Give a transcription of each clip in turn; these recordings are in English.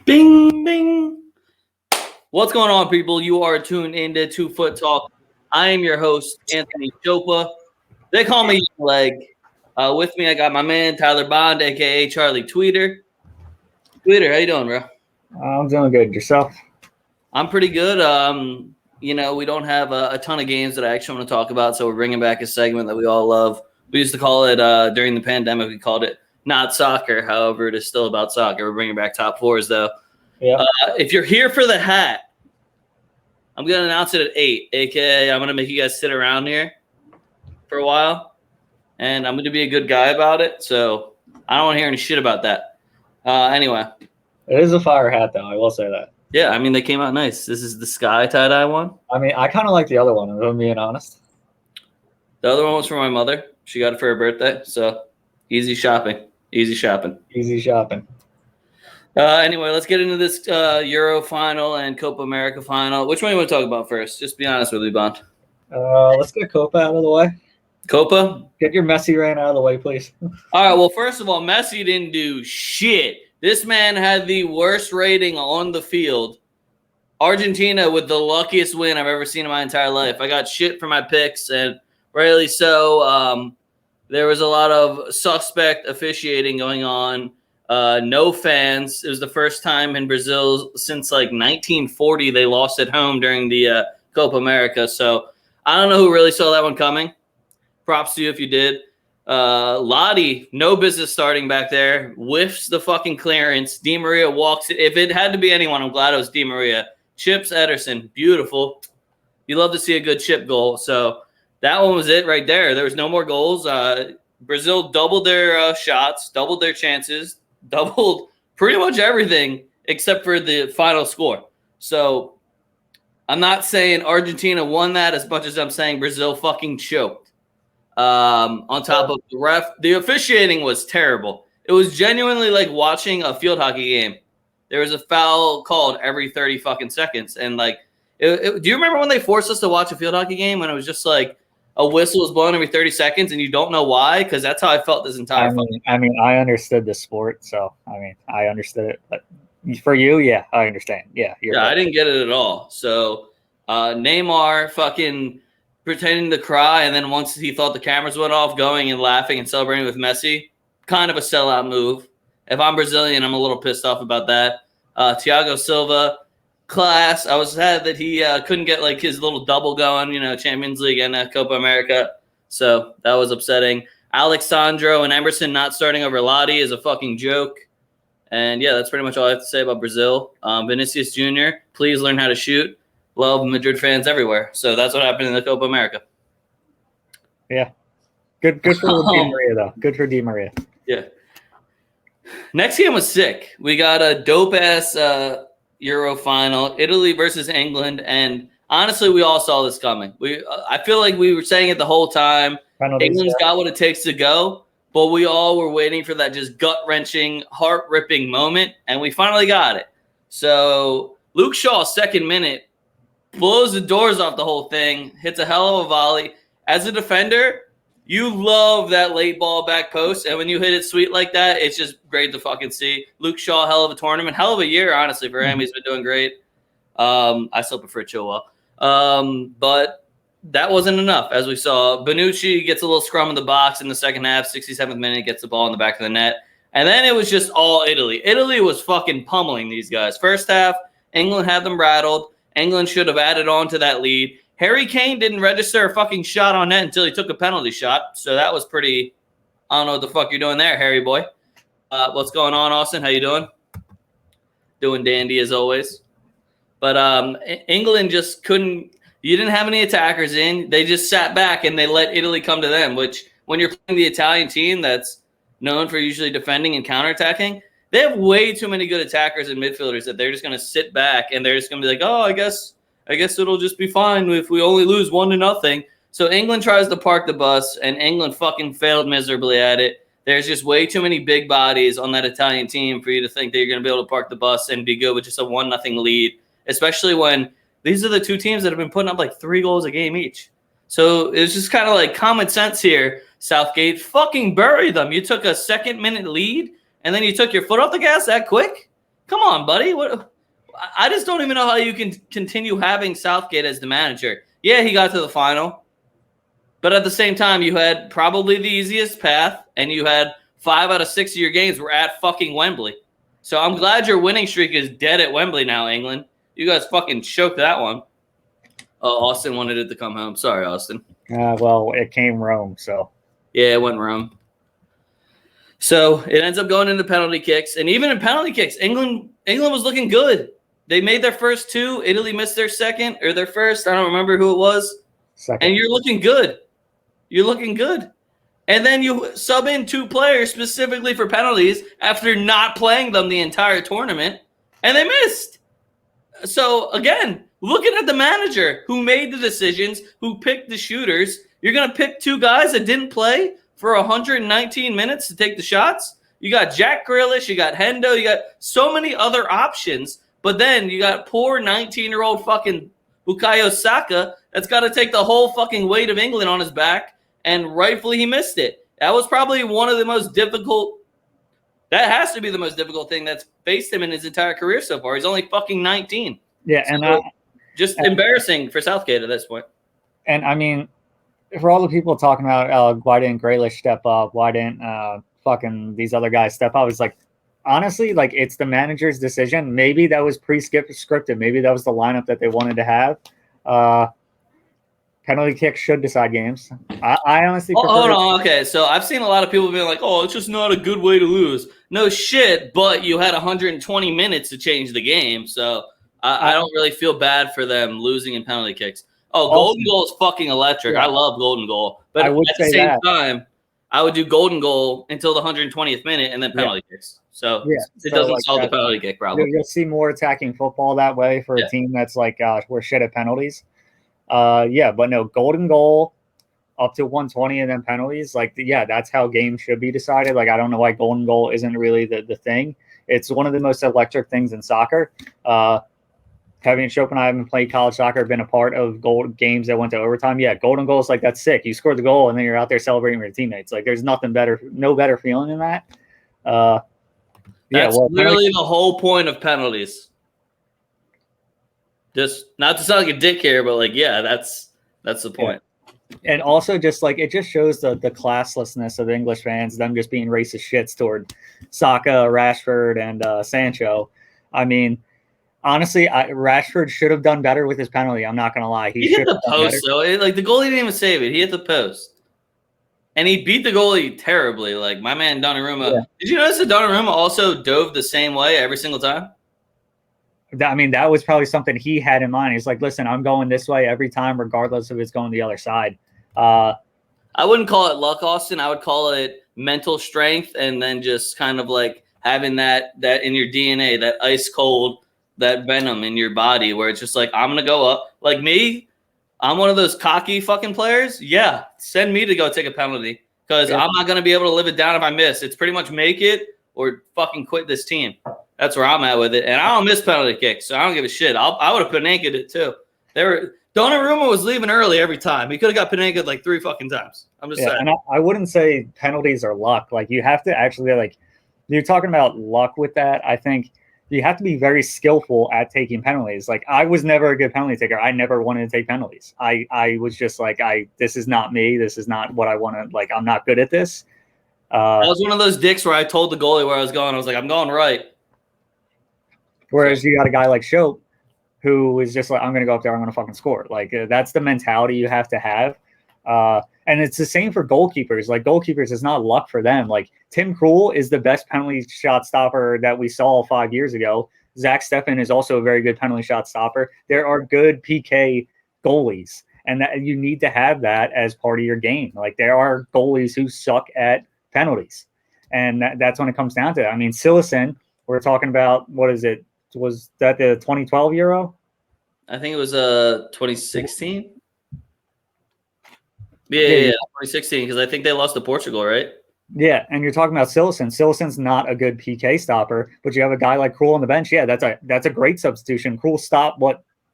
Bing, bing. What's going on, people? You are tuned into 2FootTalk. I am your host, Anthony Chopa. They call me Leg. With me, I got my man, Tyler Bond, a.k.a. Charlie Tweeter. Tweeter, how you doing, bro? I'm doing good. Yourself? I'm pretty good. We don't have a ton of games that I actually want to talk about, so we're bringing back a segment that we all love. We used to call it, during the pandemic, we called it Not Soccer. However, it is still about soccer. We're bringing back Top 4's, though. Yeah. If you're here for the hat, I'm going to announce it at 8, a.k.a. I'm going to make you guys sit around here for a while, and I'm going to be a good guy about it, so I don't want to hear any shit about that. Anyway. It is a fire hat, though. I will say that. Yeah, I mean, they came out nice. This is the Sky tie-dye one. I mean, I kind of like the other one, if I'm being honest. The other one was for my mother. She got it for her birthday, so easy shopping. Easy shopping. Easy shopping. Anyway, let's get into this Euro final and Copa America final. Which one do you want to talk about first? Just be honest with me, Bond. Let's get Copa out of the way. Copa? Get your Messi reign out of the way, please. All right, well, first of all, Messi didn't do shit. This man had the worst rating on the field. Argentina with the luckiest win I've ever seen in my entire life. I got shit for my picks, and rightly so. There was a lot of suspect officiating going on. No fans. It was the first time in Brazil since like 1940 they lost at home during the Copa America. So I don't know who really saw that one coming. Props to you if you did. Lottie, no business starting back there. Whiffs the fucking clearance. Di Maria walks it. If it had to be anyone, I'm glad it was Di Maria. Chips Ederson, beautiful. You love to see a good chip goal. So that one was it right there. There was no more goals. Brazil doubled their shots, doubled their chances, doubled pretty much everything except for the final score. So I'm not saying Argentina won that as much as I'm saying Brazil fucking choked. On top of the ref, the officiating was terrible. It was genuinely like watching a field hockey game. There was a foul called every 30 fucking seconds. And like, do you remember when they forced us to watch a field hockey game when it was just like a whistle was blown every 30 seconds and you don't know why? Because that's how I felt this entire I mean, I understood the sport, so I understood it. But for you, yeah, I understand. Yeah, I didn't get it at all. So Neymar fucking pretending to cry, and then once he thought the cameras went off, going and laughing and celebrating with Messi, kind of a sellout move. If I'm Brazilian, I'm a little pissed off about that. Thiago Silva, class. I was sad that he couldn't get like his little double going, Champions League and Copa America. So that was upsetting. Alexandro and Emerson not starting over Lottie is a fucking joke. And yeah, that's pretty much all I have to say about Brazil. Vinicius Jr., please learn how to shoot. Love Madrid fans everywhere. So that's what happened in the Copa America. Yeah. Good for Di Maria, though. Good for Di Maria. Yeah. Next game was sick. We got a dope-ass Euro final, Italy versus England. And honestly, we all saw this coming. I feel like we were saying it the whole time. England's got what it takes to go. But we all were waiting for that just gut-wrenching, heart-ripping moment. And we finally got it. So Luke Shaw, second minute, blows the doors off the whole thing, hits a hell of a volley. As a defender, you love that late ball back post, and when you hit it sweet like that, it's just great to fucking see. Luke Shaw, hell of a tournament, hell of a year, honestly, for him. He's been doing great. I still prefer Chilwell. But that wasn't enough, as we saw. Bonucci gets a little scrum in the box in the second half, 67th minute, gets the ball in the back of the net. And then it was just all Italy. Italy was fucking pummeling these guys. First half, England had them rattled. England should have added on to that lead. Harry Kane didn't register a fucking shot on net until he took a penalty shot. So that was pretty, I don't know what the fuck you're doing there, Harry boy. What's going on, Austin? How you doing? Doing dandy as always. But England just couldn't, you didn't have any attackers in. They just sat back and they let Italy come to them, which when you're playing the Italian team that's known for usually defending and counterattacking, they have way too many good attackers and midfielders that they're just going to sit back and they're just going to be like, oh, I guess it'll just be fine if we only lose 1-0. So England tries to park the bus, and England fucking failed miserably at it. There's just way too many big bodies on that Italian team for you to think that you're going to be able to park the bus and be good with just a 1-0 lead, especially when these are the two teams that have been putting up like 3 goals a game each. So it was just kind of like common sense here. Southgate, fucking bury them. You took a second-minute lead, and then you took your foot off the gas that quick? Come on, buddy. What? I just don't even know how you can continue having Southgate as the manager. Yeah, he got to the final. But at the same time, you had probably the easiest path, and you had 5 out of 6 of your games were at fucking Wembley. So I'm glad your winning streak is dead at Wembley now, England. You guys fucking choked that one. Oh, Austin wanted it to come home. Sorry, Austin. Well, it came Rome, so. Yeah, it went Rome. So it ends up going into penalty kicks. And even in penalty kicks, England was looking good. They made their first 2. Italy missed their second or their first. I don't remember who it was. Second. And you're looking good. You're looking good. And then you sub in 2 players specifically for penalties after not playing them the entire tournament, and they missed. So, again, looking at the manager who made the decisions, who picked the shooters, you're going to pick 2 guys that didn't play for 119 minutes to take the shots? You got Jack Grealish, you got Hendo, you got so many other options, but then you got poor 19-year-old fucking Bukayo Saka that's got to take the whole fucking weight of England on his back. And rightfully, he missed it. That was probably one of the most difficult. That has to be the most difficult thing that's faced him in his entire career so far. He's only fucking 19. Yeah, so and just embarrassing for Southgate at this point. And I mean, for all the people talking about why didn't Grealish step up? Why didn't fucking these other guys step up? It's like, honestly, like it's the manager's decision. Maybe that was pre-scripted. Maybe that was the lineup that they wanted to have. Penalty kicks should decide games. I honestly prefer. Hold on. Okay, so I've seen a lot of people being like, "Oh, it's just not a good way to lose." No shit, but you had 120 minutes to change the game, so I don't really feel bad for them losing in penalty kicks. Oh, golden goal is fucking electric. Yeah. I love golden goal, but at the same time, I would do golden goal until the 120th minute and then penalty kicks. So it doesn't solve the penalty kick problem. You'll see more attacking football that way for a team that's like, we're shit at penalties. But no, golden goal up to 120 and then penalties. Like, that's how games should be decided. Like, I don't know why golden goal isn't really the thing. It's one of the most electric things in soccer. Kevin and Chop and I haven't played college soccer, been a part of games that went to overtime. Yeah, golden goal is like, that's sick. You scored the goal and then you're out there celebrating with your teammates. Like, there's no better feeling than that. That's literally the whole point of penalties. Just not to sound like a dick here, but like, that's the point. And also just like, it just shows the classlessness of English fans, them just being racist shits toward Saka, Rashford, and Sancho. I mean, honestly, Rashford should have done better with his penalty. I'm not going to lie. He hit the post, though. Like, the goalie didn't even save it. He hit the post. And he beat the goalie terribly. Like, my man Donnarumma. Yeah. Did you notice that Donnarumma also dove the same way every single time? I mean, that was probably something he had in mind. He's like, listen, I'm going this way every time, regardless of it's going the other side. I wouldn't call it luck, Austin. I would call it mental strength and then just kind of like having that in your DNA, that ice cold, that venom in your body where it's just like, I'm going to go up. Like me, I'm one of those cocky fucking players. Yeah, send me to go take a penalty because I'm not going to be able to live it down if I miss. It's pretty much make it or fucking quit this team. That's where I'm at with it. And I don't miss penalty kicks, so I don't give a shit. I would have Panenka'd it too. Donnarumma was leaving early every time. He could have got Panenka'd like 3 fucking times. I'm just saying. And I wouldn't say penalties are luck. Like, you have to actually, like, you're talking about luck with that. I think you have to be very skillful at taking penalties. Like, I was never a good penalty taker. I never wanted to take penalties. I was just like, this is not me. This is not what I want to, like, I'm not good at this. I was one of those dicks where I told the goalie where I was going. I was like, I'm going right. Whereas you got a guy like Shope who is just like, I'm going to go up there, I'm going to fucking score. Like, that's the mentality you have to have. And it's the same for goalkeepers. Like, goalkeepers is not luck for them. Like, Tim Krul is the best penalty shot stopper that we saw 5 years ago. Zach Steffen is also a very good penalty shot stopper. There are good PK goalies, and that you need to have that as part of your game. Like, there are goalies who suck at penalties, and that's when it comes down to it. I mean, Cillessen, we're talking about, what is it? Was that the 2012 Euro? I think it was 2016. Yeah, 2016, because I think they lost to Portugal, right? Yeah, and you're talking about Cillessen. Cilessen's not a good PK stopper, but you have a guy like Krul on the bench. Yeah, that's a great substitution. Krul stopped,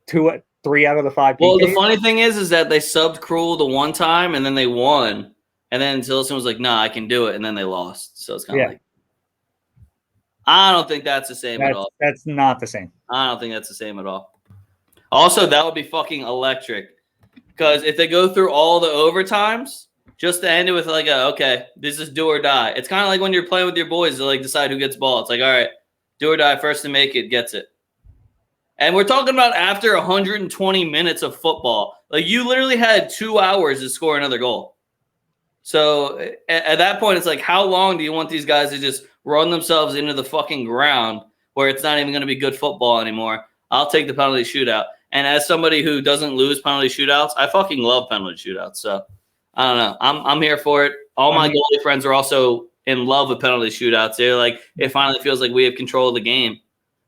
3 out of the 5 PKs? Well, the funny thing is that they subbed Krul the one time, and then they won. And then Cillessen was like, nah, I can do it, and then they lost. So it's kind of like. I don't think that's the same at all. That's not the same. I don't think that's the same at all. Also, that would be fucking electric. Because if they go through all the overtimes, just to end it with like, okay, this is do or die. It's kind of like when you're playing with your boys to like decide who gets ball. It's like, all right, do or die, first to make it gets it. And we're talking about after 120 minutes of football. Like, you literally had 2 hours to score another goal. So at that point, it's like, how long do you want these guys to just run themselves into the fucking ground where it's not even going to be good football anymore? I'll take the penalty shootout. And as somebody who doesn't lose penalty shootouts, I fucking love penalty shootouts. So I don't know. I'm here for it. All my goalie friends are also in love with penalty shootouts. They're like, it finally feels like we have control of the game.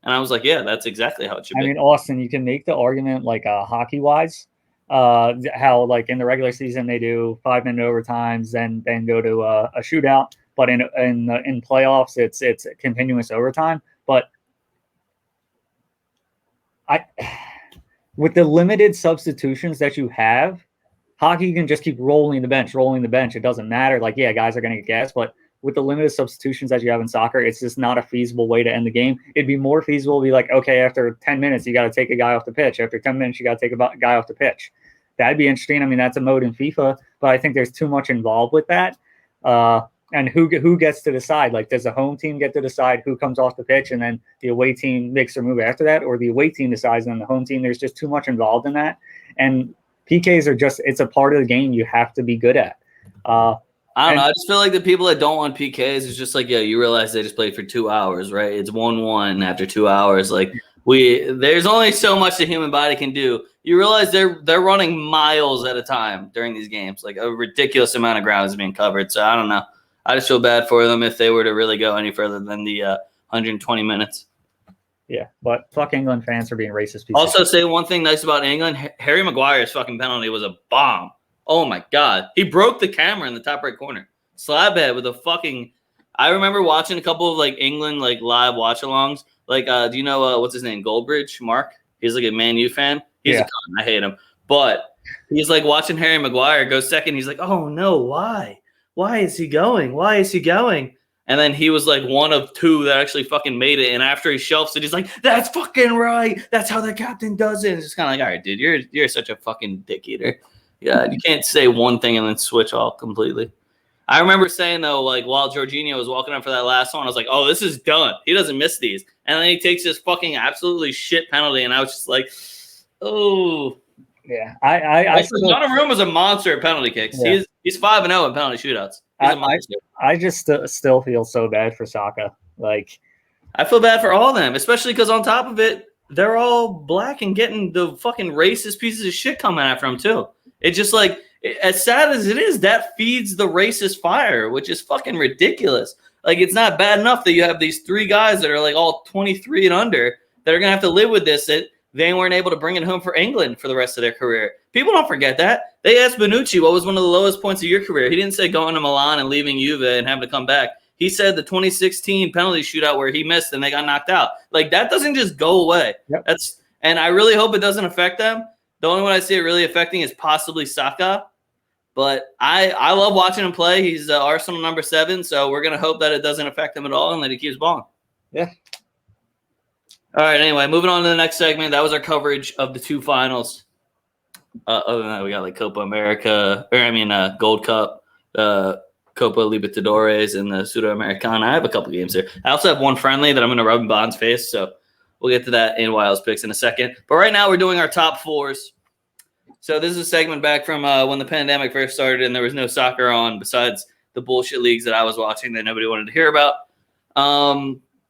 And I was like, yeah, that's exactly how it should be. I mean, Austin, you can make the argument like hockey-wise, how like in the regular season they do 5-minute overtimes, then go to a shootout. But in playoffs, it's continuous overtime. But with the limited substitutions that you have, hockey, you can just keep rolling the bench. It doesn't matter. Like, yeah, guys are going to get gas, but with the limited substitutions that you have in soccer, it's just not a feasible way to end the game. It'd be more feasible to be like, okay, after 10 minutes, you got to take a guy off the pitch. After 10 minutes, you got to take a guy off the pitch. That'd be interesting. I mean, that's a mode in FIFA, but I think there's too much involved with that. And who gets to decide? Like, does the home team get to decide who comes off the pitch, and then the away team makes their move after that, or the away team decides, and then the home team? There's just too much involved in that. And PKs are it's a part of the game you have to be good at. I don't know. I just feel like the people that don't want PKs is just like, yeah, you realize they just played for 2 hours, right? It's 1-1 after 2 hours. Like, there's only so much the human body can do. You realize they're running miles at a time during these games. Like, a ridiculous amount of ground is being covered. So I don't know. I just feel bad for them if they were to really go any further than the 120 minutes. Yeah, but fuck England fans for being racist. Also, say one thing nice about England. Harry Maguire's fucking penalty was a bomb. Oh, my God. He broke the camera in the top right corner. Slabhead with a fucking – I remember watching a couple of, like, England, like, live watch-alongs. Like, do you know what's his name? Goldbridge, Mark? He's, like, a Man U fan. He's a cunt. I hate him. But he's, like, watching Harry Maguire go second. He's like, oh, no, why? Why is he going? Why is he going? And then he was, like, one of two that actually fucking made it. And after he shelves it, he's like, that's fucking right. That's how the captain does it. It's just kind of like, all right, dude, you're such a fucking dick eater. Yeah, you can't say one thing and then switch all completely. I remember saying, though, like, while Jorginho was walking up for that last one, I was like, oh, this is done. He doesn't miss these. And then he takes this fucking absolutely shit penalty, and I was just like, oh. Yeah. Donnarumma is a monster at penalty kicks. Yeah. He's 5-0 in penalty shootouts. I just still feel so bad for Saka. Like, I feel bad for all of them, especially because on top of it, they're all black and getting the fucking racist pieces of shit coming after them, too. It's just like, as sad as it is, that feeds the racist fire, which is fucking ridiculous. Like, it's not bad enough that you have these three guys that are like all 23 and under that are going to have to live with this, that they weren't able to bring it home for England for the rest of their career. People don't forget that. They asked Bonucci what was one of the lowest points of your career. He didn't say going to Milan and leaving Juve and having to come back. He said the 2016 penalty shootout where he missed and they got knocked out. Like, that doesn't just go away. Yep. And I really hope it doesn't affect them. The only one I see it really affecting is possibly Saka. But I love watching him play. He's Arsenal number 7, so we're going to hope that it doesn't affect him at all and that he keeps balling. Yeah. All right, anyway, moving on to the next segment. That was our coverage of the 2 finals. Other than that, we got like Copa America, Gold Cup, Copa Libertadores, and the Sudamericana. I have a couple games here. I also have one friendly that I'm going to rub in Bond's face, so we'll get to that in Wiles Picks in a second. But right now we're doing our top 4s. So this is a segment back from when the pandemic first started and there was no soccer on besides the bullshit leagues that I was watching that nobody wanted to hear about.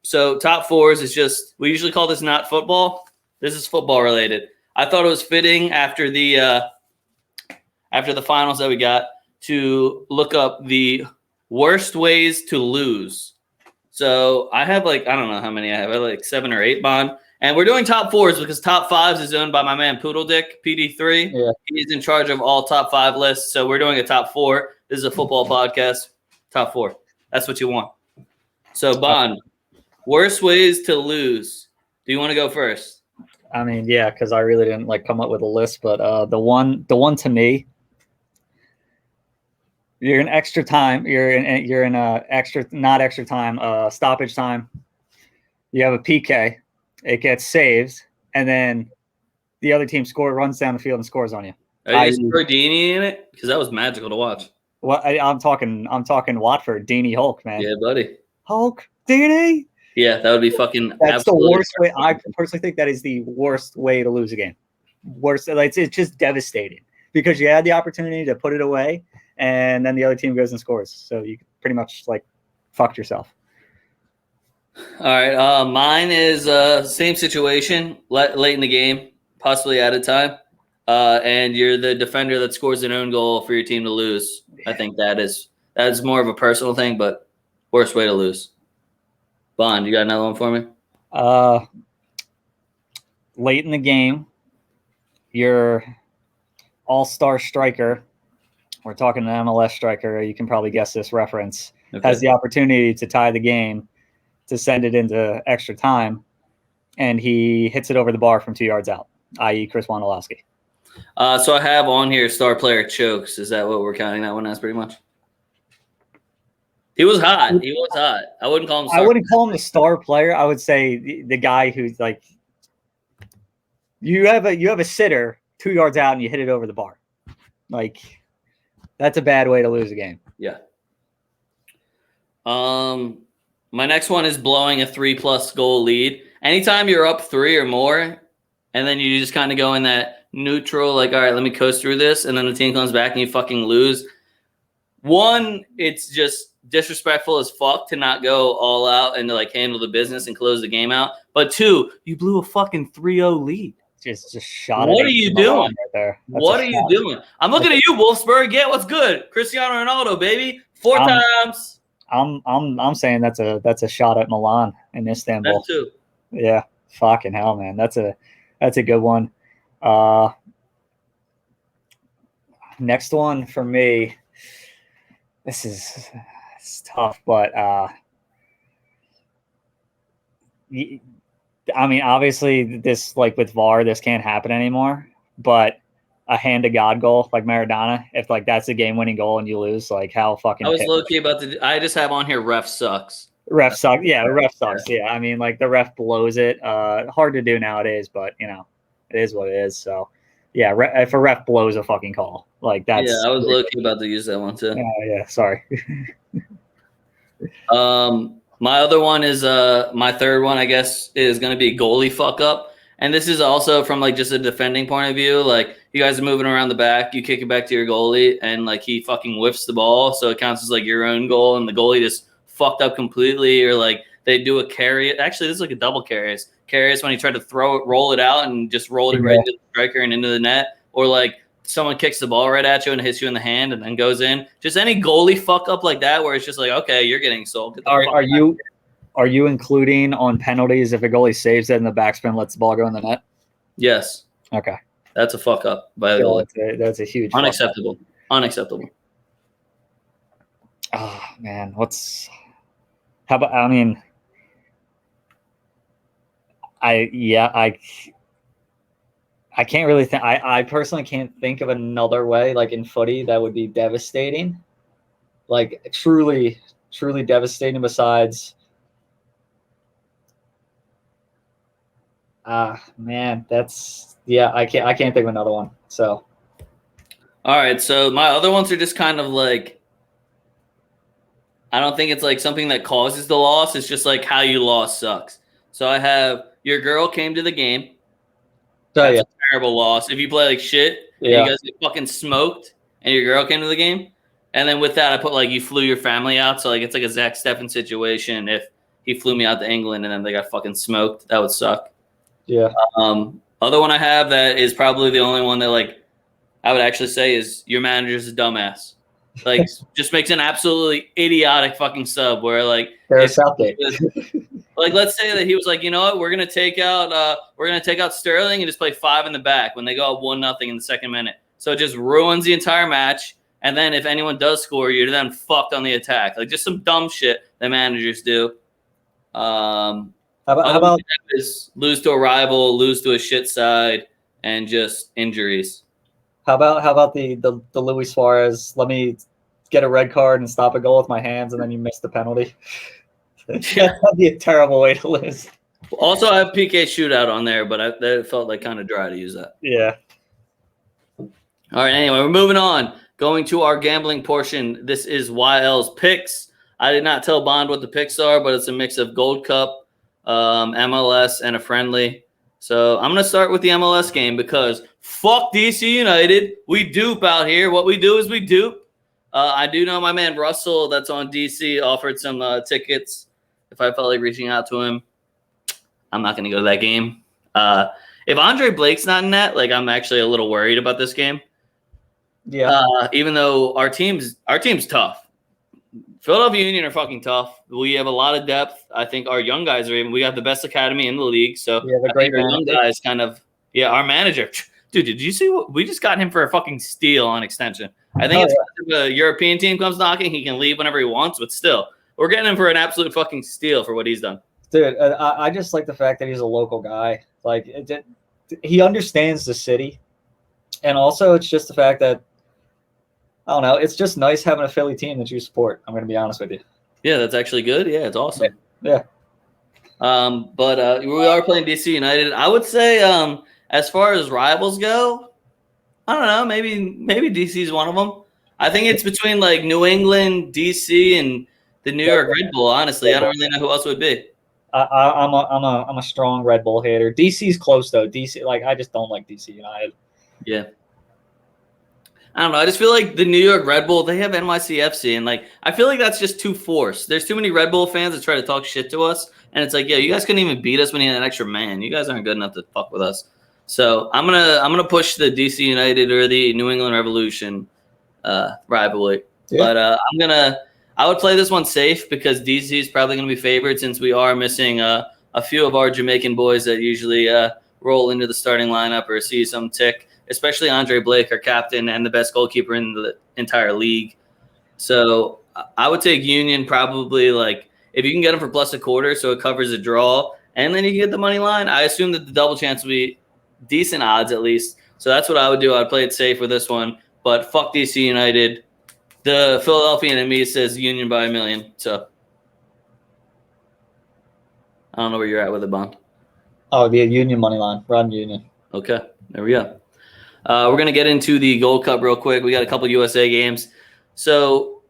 So top 4s is just, we usually call this not football. This is football related. I thought it was fitting after the finals that we got to look up the worst ways to lose. So I have I don't know how many I have. I have like 7 or 8, Bond. And we're doing top 4s because top 5s is owned by my man Poodle Dick, PD3. Yeah. He's in charge of all top 5 lists. So we're doing a top 4. This is a football podcast. Top 4. That's what you want. So, Bond, worst ways to lose. Do you want to go first? I mean, yeah, because I really didn't come up with a list, but the one to me, you're in extra time. You're in extra, not extra time, stoppage time. You have a PK. It gets saved, and then the other team runs down the field and scores on you. Are you Dini in it? Because that was magical to watch. Well, I'm talking Watford, Dini Hulk, man. Yeah, buddy. Hulk, Dini. Yeah, that would be fucking. That's the worst way. I personally think that is the worst way to lose a game. Worst, like it's just devastating because you had the opportunity to put it away, and then the other team goes and scores. So you pretty much like fucked yourself. All right, mine is same situation, late in the game, possibly out of time, and you're the defender that scores an own goal for your team to lose. I think that's more of a personal thing, but worst way to lose. Bond, you got another one for me? Late in the game, your all-star striker, we're talking an MLS striker, you can probably guess this reference, has the opportunity to tie the game, to send it into extra time, and he hits it over the bar from 2 yards out, i.e. Chris Wondolowski. So I have on here star player chokes. Is that what we're counting that one as pretty much? He was hot. I wouldn't call him I wouldn't call him the star player. I would say the guy who's like, you have a sitter 2 yards out and you hit it over the bar. Like, that's a bad way to lose a game. Yeah. My next one is blowing a 3+ goal lead. Anytime you're up 3 or more, and then you just kind of go in that neutral, like, all right, let me coast through this, and then the team comes back and you fucking lose. One, it's just disrespectful as fuck to not go all out and to like handle the business and close the game out. But 2, you blew a fucking 3-0 lead. Just shot. What are you doing? Right there. What are you doing? I'm looking at you, Wolfsburg. Yeah, what's good? Cristiano Ronaldo, baby. 4 times. I'm saying that's a shot at Milan in Istanbul. That too. Yeah, fucking hell, man. That's a good one. Next one for me. It's tough, but I mean, obviously, this like with VAR, this can't happen anymore. But a hand to God goal like Maradona, if like that's the game-winning goal and you lose, like how fucking. I was low key about to. I just have on here ref sucks. Ref sucks. Yeah, ref sucks. Yeah, I mean, like the ref blows it. Hard to do nowadays, but you know, it is what it is. So, yeah, if a ref blows a fucking call, like that's. Yeah, I was low key about to use that one too. Yeah, sorry. My other one is my third one, I guess, is going to be goalie fuck up. And this is also from like just a defending point of view. Like you guys are moving around the back, you kick it back to your goalie, and like he fucking whiffs the ball, so it counts as like your own goal, and the goalie just fucked up completely. Or like they do a carry. Actually, this is like a double carries. Carries when he tried to roll it out and just rolled it right into the striker and into the net. Or like someone kicks the ball right at you and hits you in the hand and then goes in. Just any goalie fuck up like that where it's just like, okay, you're getting sold. Are you including on penalties if a goalie saves it and the backspin lets the ball go in the net? Yes. Okay. That's a fuck up by the goalie. That's a huge unacceptable. Unacceptable. Oh man, how about? I mean, I can't really think. I personally can't think of another way like in footy that would be devastating, like truly devastating. Besides. Man, I can't think of another one. So, all right. So my other ones are just kind of like, I don't think it's like something that causes the loss. It's just like how you lost sucks. So I have your girl came to the game. That's a terrible loss. If you play like shit, and you guys get fucking smoked, and your girl came to the game, and then with that I put like you flew your family out. So like it's like a Zach Steffen situation. If he flew me out to England and then they got fucking smoked, that would suck. Yeah. Other one I have that is probably the only one that like I would actually say is your manager's a dumbass. Like just makes an absolutely idiotic fucking sub where like Southgate. Like let's say that he was like, you know what, we're gonna take out Sterling and just play 5 in the back when they go up 1-0 in the second minute. So it just ruins the entire match. And then if anyone does score, you're then fucked on the attack. Like just some dumb shit that managers do. How about is lose to a rival, lose to a shit side, and just injuries. How about the Luis Suarez? Let me get a red card and stop a goal with my hands, and then you miss the penalty. That'd be a terrible way to lose. Also, I have PK shootout on there, but that felt like kind of dry to use that. Yeah. All right. Anyway, we're moving on. Going to our gambling portion. This is YL's picks. I did not tell Bond what the picks are, but it's a mix of Gold Cup, MLS, and a friendly. So I'm going to start with the MLS game because fuck DC United. We dupe out here. What we do is we dupe. I do know my man Russell that's on DC offered some tickets if I felt like reaching out to him. I'm not going to go to that game. If Andre Blake's not in that, like I'm actually a little worried about this game. Yeah. Even though our team's tough. Philadelphia Union are fucking tough. We have a lot of depth. I think our young guys are even. We have the best academy in the league. So We have a I great think our young manager. guys kind of our manager. Dude, did you see what we just got him for a fucking steal on extension? I think if a European team comes knocking, he can leave whenever he wants, but still, we're getting him for an absolute fucking steal for what he's done. Dude, I just like the fact that he's a local guy. Like he understands the city, and also it's just the fact that I don't know. It's just nice having a Philly team that you support. I'm going to be honest with you. Yeah, that's actually good. Yeah, it's awesome. Yeah. But we are playing DC United. I would say, as far as rivals go, I don't know. Maybe DC is one of them. I think it's between like New England, DC, and the New York Red Bull. Honestly, I don't really know who else would be. I'm a strong Red Bull hater. DC's close though. DC, like I just don't like DC United. Yeah. I don't know. I just feel like the New York Red Bull, they have NYCFC, and like I feel like that's just too forced. There's too many Red Bull fans that try to talk shit to us, and it's like, yeah, you guys couldn't even beat us when you had an extra man. You guys aren't good enough to fuck with us. So I'm gonna push the DC United or the New England Revolution rivalry. Yeah. But I would play this one safe because DC is probably gonna be favored since we are missing a few of our Jamaican boys that usually roll into the starting lineup or see some tick. Especially Andre Blake, our captain and the best goalkeeper in the entire league. So I would take Union probably like if you can get them for plus a quarter so it covers a draw and then you can get the money line. I assume that the double chance will be decent odds at least. So that's what I would do. I'd play it safe with this one. But fuck DC United. The Philadelphian in me says Union by 1 million. So I don't know where you're at with the Bond. Oh, the Union money line. Run Union. Okay, there we go. We're going to get into the Gold Cup real quick. We got a couple USA games. So,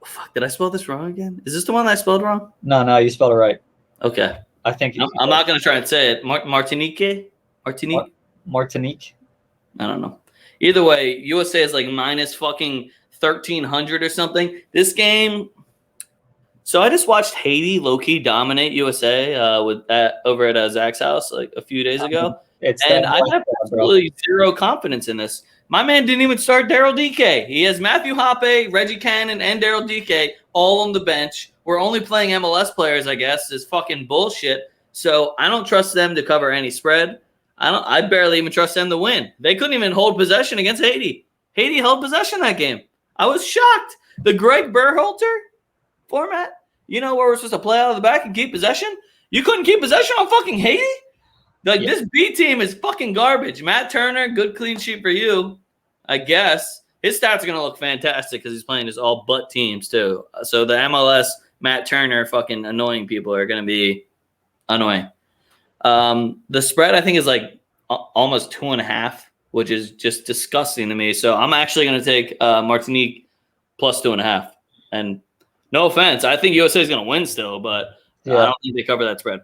fuck, did I spell this wrong again? Is this the one that I spelled wrong? No, you spelled it right. Okay. I think I'm not going to try and say it. Martinique? Martinique? I don't know. Either way, USA is like minus fucking 1,300 or something. This game. So I just watched Haiti low-key dominate USA over at Zach's house like a few days ago. And I have absolutely zero confidence in this. My man didn't even start Daryl DK. He has Matthew Hoppe, Reggie Cannon, and Daryl DK all on the bench. We're only playing MLS players, I guess. Is fucking bullshit. So I don't trust them to cover any spread. I barely even trust them to win. They couldn't even hold possession against Haiti. Haiti held possession that game. I was shocked. The Greg Berhalter format, where we're supposed to play out of the back and keep possession. You couldn't keep possession on fucking Haiti? This B team is fucking garbage. Matt Turner, good clean sheet for you, I guess. His stats are going to look fantastic because he's playing his all but teams too. So the MLS, Matt Turner, fucking annoying people are going to be annoying. The spread, I think, is like almost 2.5, which is just disgusting to me. So I'm actually going to take Martinique plus 2.5. And no offense, I think USA is going to win still, but I don't think they cover that spread.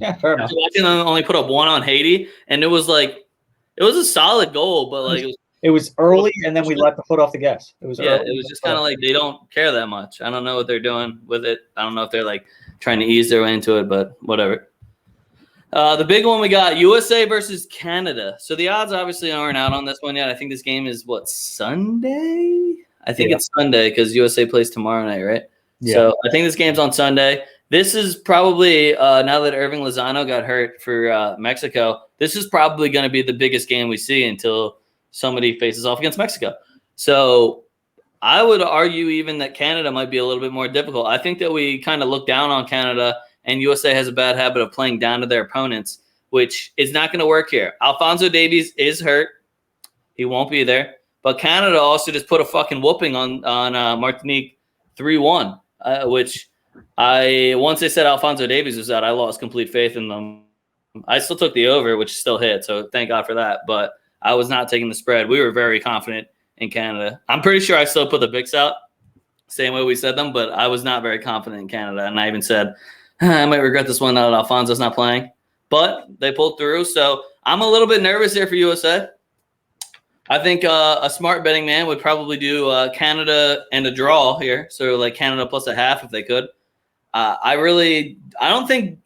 Yeah, fair enough. Watching them only put up 1 on Haiti, and it was a solid goal, but like it was early, and then we let the foot off the gas. It was early. It was just kind of like they don't care that much. I don't know what they're doing with it. I don't know if they're like trying to ease their way into it, but whatever. The big one we got USA versus Canada. So the odds obviously aren't out on this one yet. I think this game is Sunday. I think it's Sunday because USA plays tomorrow night, right? Yeah. So I think this game's on Sunday. This is probably, now that Irving Lozano got hurt for Mexico, this is probably going to be the biggest game we see until somebody faces off against Mexico. So I would argue even that Canada might be a little bit more difficult. I think that we kind of look down on Canada, and USA has a bad habit of playing down to their opponents, which is not going to work here. Alphonso Davies is hurt. He won't be there. But Canada also just put a fucking whooping on Martinique 3-1, which – Once they said Alphonso Davies was out, I lost complete faith in them. I still took the over, which still hit, so thank God for that. But I was not taking the spread. We were very confident in Canada. I'm pretty sure I still put the Bics out, same way we said them, but I was not very confident in Canada. And I even said, I might regret this one now that Alfonso's not playing. But they pulled through, so I'm a little bit nervous here for USA. I think a smart betting man would probably do Canada and a draw here, so like Canada plus a half if they could. I don't think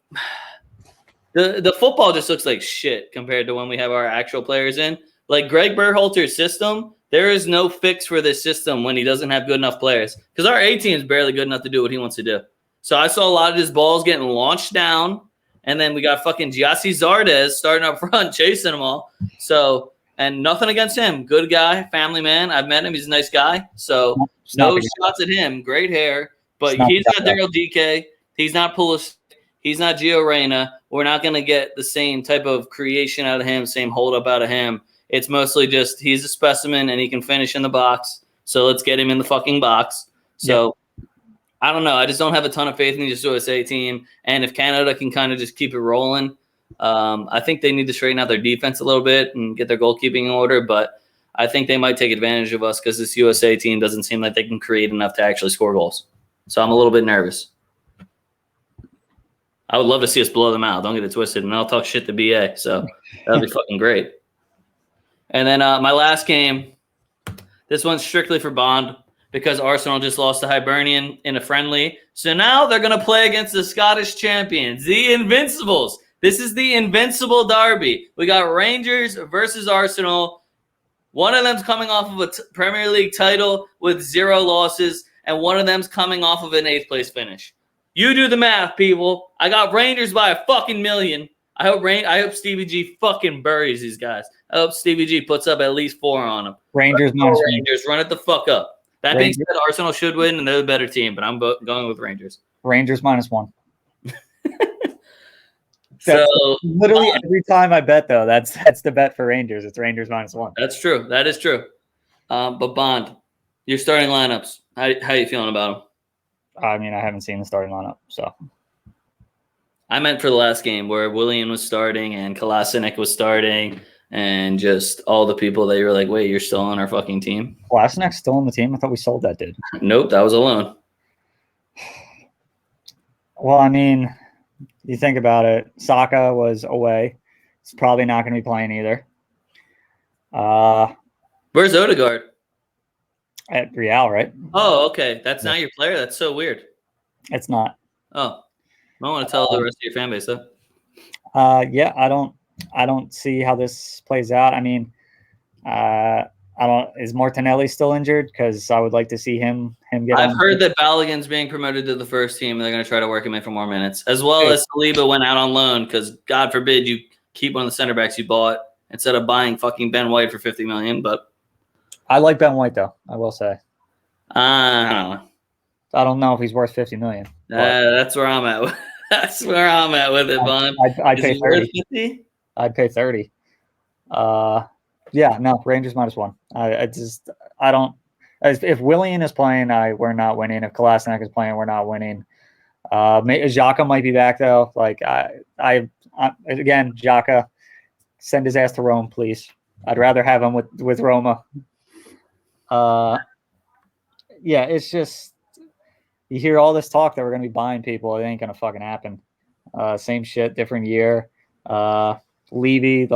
the football just looks like shit compared to when we have our actual players in. Like Greg Berhalter's system, there is no fix for this system when he doesn't have good enough players because our A team is barely good enough to do what he wants to do. So I saw a lot of his balls getting launched down, and then we got fucking Giassi Zardes starting up front, chasing them all. So. And nothing against him. Good guy, family man. I've met him. He's a nice guy. So no shots at him. Great hair. But he's not Daryl DK. He's not Pulisic. He's not Gio Reyna. We're not going to get the same type of creation out of him, same hold up out of him. It's mostly just he's a specimen and he can finish in the box. So let's get him in the fucking box. So I don't know. I just don't have a ton of faith in the USA team. And if Canada can kind of just keep it rolling, I think they need to straighten out their defense a little bit and get their goalkeeping in order, but I think they might take advantage of us because this USA team doesn't seem like they can create enough to actually score goals. So I'm a little bit nervous. I would love to see us blow them out. Don't get it twisted. And I'll talk shit to BA. So that would be fucking great. And then my last game, this one's strictly for Bond because Arsenal just lost to Hibernian in a friendly. So now they're going to play against the Scottish champions, the Invincibles. This is the Invincible Derby. We got Rangers versus Arsenal. One of them's coming off of a Premier League title with 0 losses, and one of them's coming off of an 8th place finish. You do the math, people. I got Rangers by a fucking million. I hope Stevie G fucking buries these guys. I hope Stevie G puts up at least 4 on them. Rangers, run it the fuck up. That being said, Arsenal should win, and they're the better team, but I'm going with Rangers. Rangers -1. So literally every time I bet, though, that's the bet for Rangers. It's Rangers -1. That's true. That is true. But Bond, your starting lineups. How are you feeling about them? I mean, I haven't seen the starting lineup, so. I meant for the last game where Willian was starting and Kolasinac was starting and just all the people that you were like, wait, you're still on our fucking team? Kolasinac's still on the team? I thought we sold that dude. Nope, that was a loan. Well, I mean, you think about it. Saka was away. He's probably not going to be playing either. Where's Odegaard? At Real, right? Oh, okay. That's not your player? That's so weird. It's not. Oh. I want to tell the rest of your fan base, though. Yeah, I don't see how this plays out. I mean, is Martinelli still injured? Because I would like to see him get. I've heard that Balogun's being promoted to the first team, and they're going to try to work him in for more minutes, as well as Saliba went out on loan because God forbid you keep one of the center backs you bought instead of buying fucking Ben White for $50 million. But I like Ben White though. I will say. I don't know. I don't know if he's worth $50 million. That's where I'm at. That's where I'm at with it, Bond. I'd pay 30. I'd pay 30. Yeah, no, Rangers -1. I don't. If Willian is playing, we're not winning. If Kolasinac is playing, we're not winning. Xhaka might be back though. Like again, Xhaka, send his ass to Rome, please. I'd rather have him with Roma. Yeah, it's just. You hear all this talk that we're going to be buying people. It ain't going to fucking happen. Same shit, different year. Levy,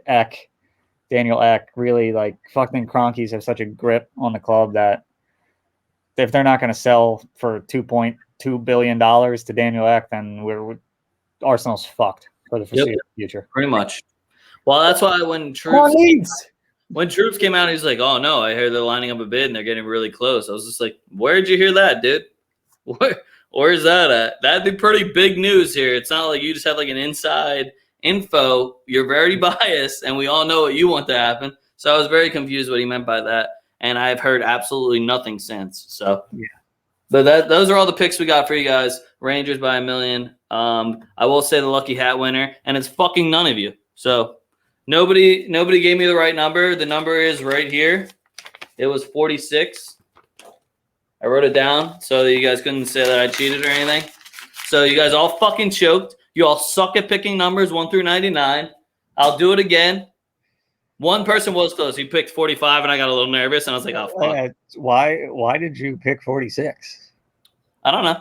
Eck, Daniel Eck, really fucking Cronkies have such a grip on the club that if they're not going to sell for $2.2 billion to Daniel Eck, then Arsenal's fucked for the foreseeable future. Pretty much. Well, that's why when Troops came out, he's like, oh, no, I hear they're lining up a bid and they're getting really close. I was just like, where'd you hear that, dude? Where's that at? That'd be pretty big news here. It's not like you just have like an inside info. You're very biased, and we all know what you want to happen. So I was very confused what he meant by that, and I've heard absolutely nothing since. So, yeah. But those are all the picks we got for you guys. Rangers by $1 million. I will say the lucky hat winner, and it's fucking none of you. So nobody gave me the right number. The number is right here. It was 46. I wrote it down so that you guys couldn't say that I cheated or anything. So you guys all fucking choked. You all suck at picking numbers 1 through 99. I'll do it again. One person was close. He picked 45, and I got a little nervous, and I was like, oh, fuck. Why did you pick 46? I don't know.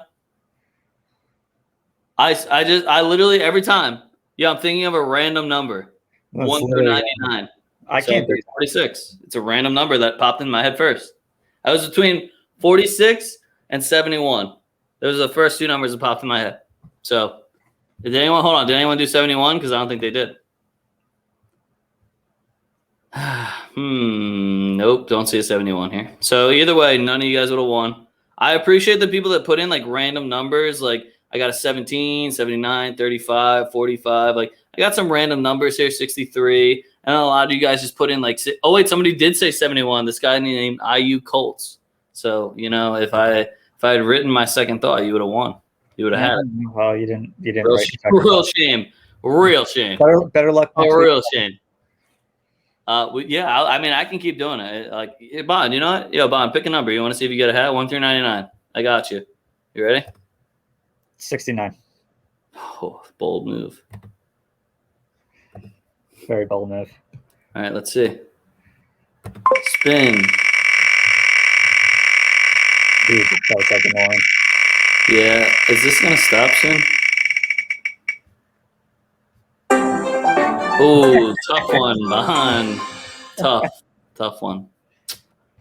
I literally every time, I'm thinking of a random number. That's 1 through 99. I can't do 46. It's a random number that popped in my head first. I was between 46 and 71. Those are the first two numbers that popped in my head. So, did anyone do 71? Because I don't think they did. Nope, don't see a 71 here. So either way, none of you guys would have won. I appreciate the people that put in like random numbers. Like I got a 17, 79, 35, 45. Like I got some random numbers here, 63. And a lot of you guys just put in like, oh wait, somebody did say 71. This guy named IU Colts. So, if I had written my second thought, you would have won. You would have had it. Well, you didn't. Real shame. Real shame. Better luck. Real shame. I can keep doing it. Like, hey, Bond, you know what? Yo, Bond, pick a number. You want to see if you get a hat? 1 through 99. I got you. You ready? 69. Oh, bold move. Very bold move. All right, let's see. Spin. Jesus, that was like annoying. Yeah, is this gonna stop soon? Oh, tough one, Bond. Tough one.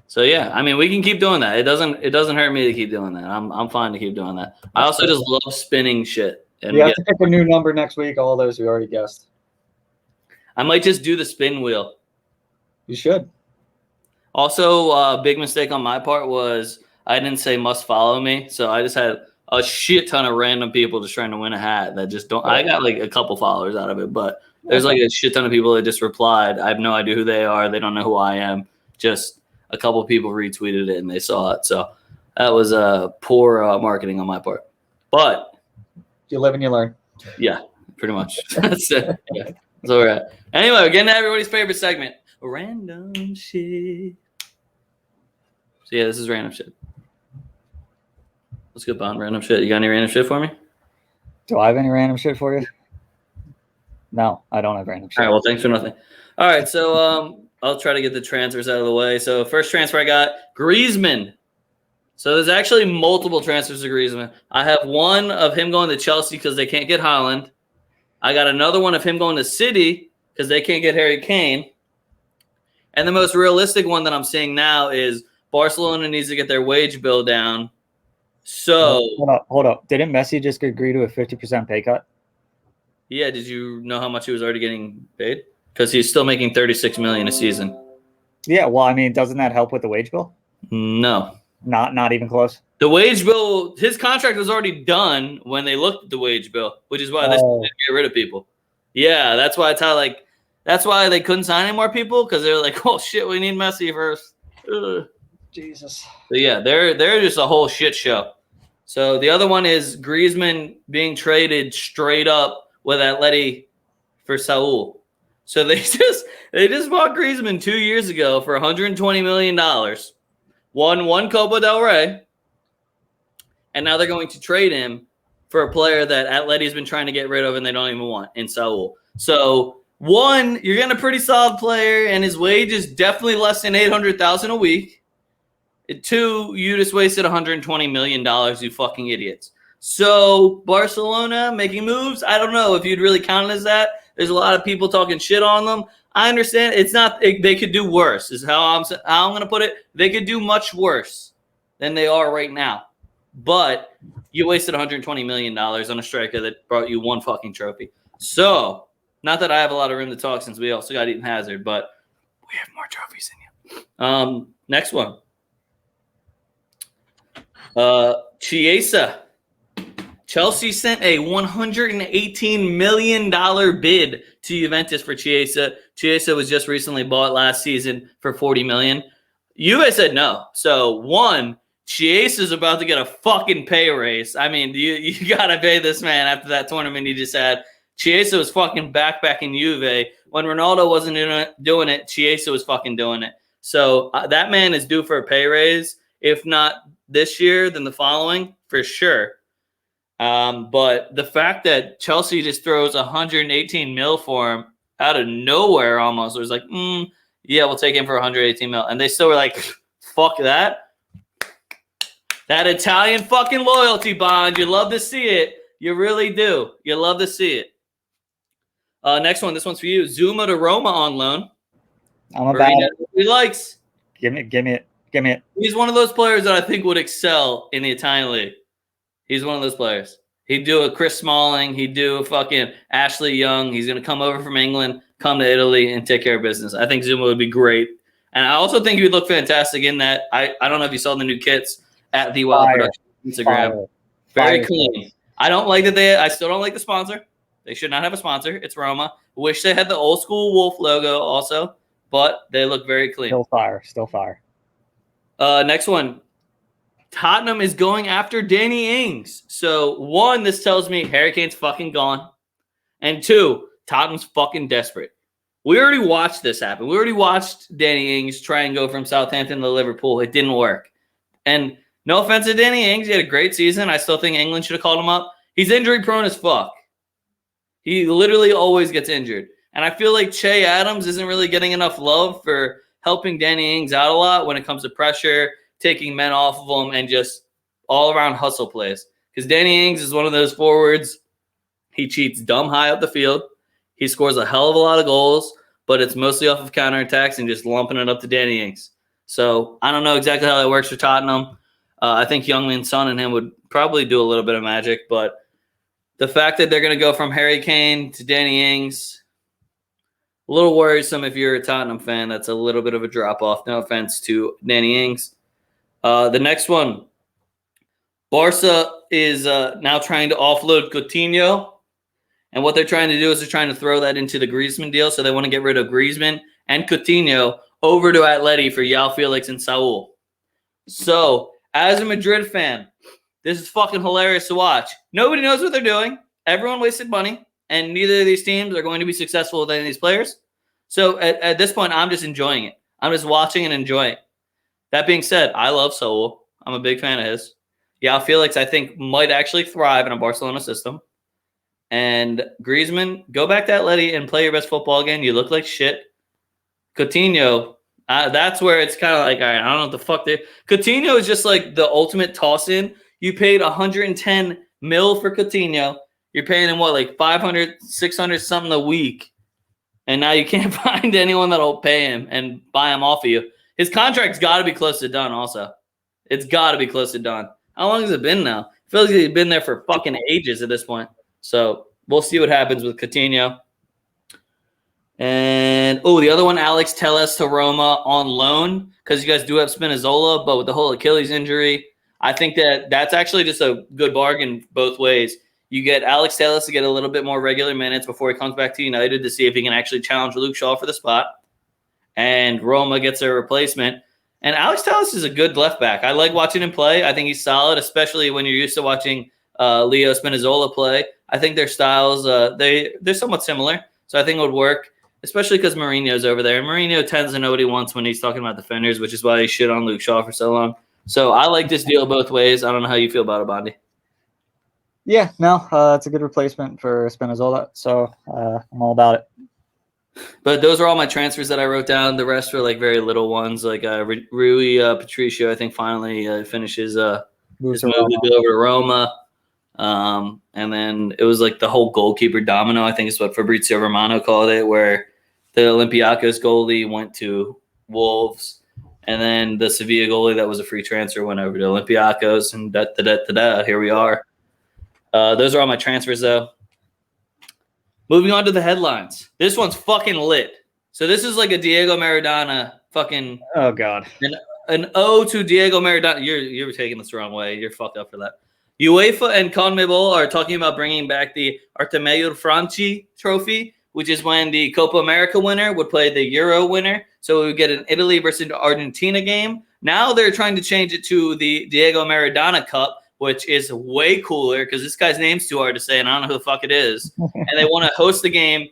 So yeah, I mean, we can keep doing that. It doesn't hurt me to keep doing that. I'm fine to keep doing that. I also just love spinning shit. And you have to pick a new number next week. All those we already guessed. I might just do the spin wheel. You should. Also, a big mistake on my part was I didn't say must follow me, so I just had a shit ton of random people just trying to win a hat that just don't. I got like a couple followers out of it, but there's like a shit ton of people that just replied. I have no idea who they are. They don't know who I am. Just a couple people retweeted it and they saw it. So that was poor marketing on my part. But you live and you learn. Yeah, pretty much. That's it. Yeah, that's all right. Anyway, we're getting to everybody's favorite segment, random shit. So yeah, this is random shit. Let's go on random shit. You got any random shit for me? Do I have any random shit for you? No, I don't have random shit. All right, well, thanks for nothing. All right, so I'll try to get the transfers out of the way. So first transfer I got, Griezmann. So there's actually multiple transfers to Griezmann. I have one of him going to Chelsea because they can't get Haaland. I got another one of him going to City because they can't get Harry Kane. And the most realistic one that I'm seeing now is Barcelona needs to get their wage bill down. So hold up. Didn't Messi just agree to a 50% pay cut? Yeah, did you know how much he was already getting paid? Because he's still making $36 million a season. Yeah, well, I mean, doesn't that help with the wage bill? No. Not even close. The wage bill, his contract was already done when they looked at the wage bill, which is why they didn't get rid of people. Yeah, that's why that's why they couldn't sign any more people, because they were like, oh shit, we need Messi first. Ugh. Jesus. So yeah, they're just a whole shit show. So the other one is Griezmann being traded straight up with Atleti for Saul. So they just bought Griezmann 2 years ago for $120 million. Won one Copa del Rey. And now they're going to trade him for a player that Atleti's been trying to get rid of and they don't even want in Saul. So one, you're getting a pretty solid player and his wage is definitely less than $800,000 a week. Two, you just wasted $120 million, you fucking idiots. So Barcelona making moves, I don't know if you'd really count it as that. There's a lot of people talking shit on them. I understand it's not. They could do worse. Is how I'm going to put it. They could do much worse than they are right now. But you wasted $120 million on a striker that brought you one fucking trophy. So not that I have a lot of room to talk since we also got Eden Hazard, but we have more trophies than you. Next one. Chiesa. Chelsea sent a $118 million bid to Juventus for Chiesa. Chiesa was just recently bought last season for $40 million. Juve said no. So one, Chiesa's about to get a fucking pay raise. I mean, you gotta pay this man after that tournament he just had. Chiesa was fucking back in Juve. When Ronaldo wasn't doing it, Chiesa was fucking doing it. So that man is due for a pay raise. If not this year than the following, for sure. But the fact that Chelsea just throws 118 mil for him out of nowhere almost, it was like, yeah, we'll take him for 118 mil. And they still were like, fuck that. That Italian fucking loyalty bond. You love to see it. You really do. You love to see it. Next one. This one's for you. Zuma to Roma on loan. I'm about it. He likes. Give me it. He's one of those players that I think would excel in the Italian league. He's one of those players. He'd do a Chris Smalling. He'd do a fucking Ashley Young. He's going to come over from England, come to Italy, and take care of business. I think Zuma would be great. And I also think he would look fantastic in that. I don't know if you saw the new kits at the Wild Production Instagram. Very clean. I still don't like the sponsor. They should not have a sponsor. It's Roma. Wish they had the old school Wolf logo also, but they look very clean. Still fire. Next one. Tottenham is going after Danny Ings. So, one, this tells me Harry Kane's fucking gone. And two, Tottenham's fucking desperate. We already watched this happen. We already watched Danny Ings try and go from Southampton to Liverpool. It didn't work. And no offense to Danny Ings. He had a great season. I still think England should have called him up. He's injury prone as fuck. He literally always gets injured. And I feel like Che Adams isn't really getting enough love for helping Danny Ings out a lot when it comes to pressure, taking men off of him, and just all-around hustle plays. Because Danny Ings is one of those forwards. He cheats dumb high up the field. He scores a hell of a lot of goals, but it's mostly off of counterattacks and just lumping it up to Danny Ings. So I don't know exactly how that works for Tottenham. I think Youngmin Son and him would probably do a little bit of magic, but the fact that they're going to go from Harry Kane to Danny Ings, a little worrisome if you're a Tottenham fan. That's a little bit of a drop-off. No offense to Danny Ings. The next one, Barca is now trying to offload Coutinho. And what they're trying to do is they're trying to throw that into the Griezmann deal. So they want to get rid of Griezmann and Coutinho over to Atleti for João Felix and Saul. So as a Madrid fan, this is fucking hilarious to watch. Nobody knows what they're doing. Everyone wasted money. And neither of these teams are going to be successful with any of these players. So at this point, I'm just enjoying it. I'm just watching and enjoying it. That being said, I love Saul. I'm a big fan of his. João Felix, I think, might actually thrive in a Barcelona system. And Griezmann, go back to Atleti and play your best football again. You look like shit. Coutinho, that's where it's kind of like, all right, I don't know what the fuck they. Coutinho is just like the ultimate toss-in. You paid 110 mil for Coutinho. You're paying him, what, like 500, 600 something a week. And now you can't find anyone that'll pay him and buy him off of you. His contract's got to be close to done also. It's got to be close to done. How long has it been now? It feels like he's been there for fucking ages at this point. So we'll see what happens with Coutinho. And, the other one, Alex Telles to Roma on loan, because you guys do have Spinazzola, but with the whole Achilles injury, I think that's actually just a good bargain both ways. You get Alex Telles to get a little bit more regular minutes before he comes back to United to see if he can actually challenge Luke Shaw for the spot. And Roma gets a replacement. And Alex Telles is a good left back. I like watching him play. I think he's solid, especially when you're used to watching Leo Spinazzola play. I think their styles, they're somewhat similar. So I think it would work, especially because Mourinho's over there. And Mourinho tends to know what he wants when he's talking about defenders, which is why he shit on Luke Shaw for so long. So I like this deal both ways. I don't know how you feel about it, Bondi. Yeah, no, it's a good replacement for Spinazzola. So I'm all about it. But those are all my transfers that I wrote down. The rest were like very little ones. Like Rui Patricio, I think finally finishes his move to go over to Roma. And then it was like the whole goalkeeper domino, I think is what Fabrizio Romano called it, where the Olympiacos goalie went to Wolves. And then the Sevilla goalie that was a free transfer went over to Olympiacos. And here we are. Those are all my transfers, though. Moving on to the headlines. This one's fucking lit. So this is like a Diego Maradona fucking. Oh God. An ode to Diego Maradona. You're taking this the wrong way. You're fucked up for that. UEFA and CONMEBOL are talking about bringing back the Artemio Franchi Trophy, which is when the Copa America winner would play the Euro winner. So we would get an Italy versus Argentina game. Now they're trying to change it to the Diego Maradona Cup, which is way cooler because this guy's name's too hard to say, and I don't know who the fuck it is. And they want to host the game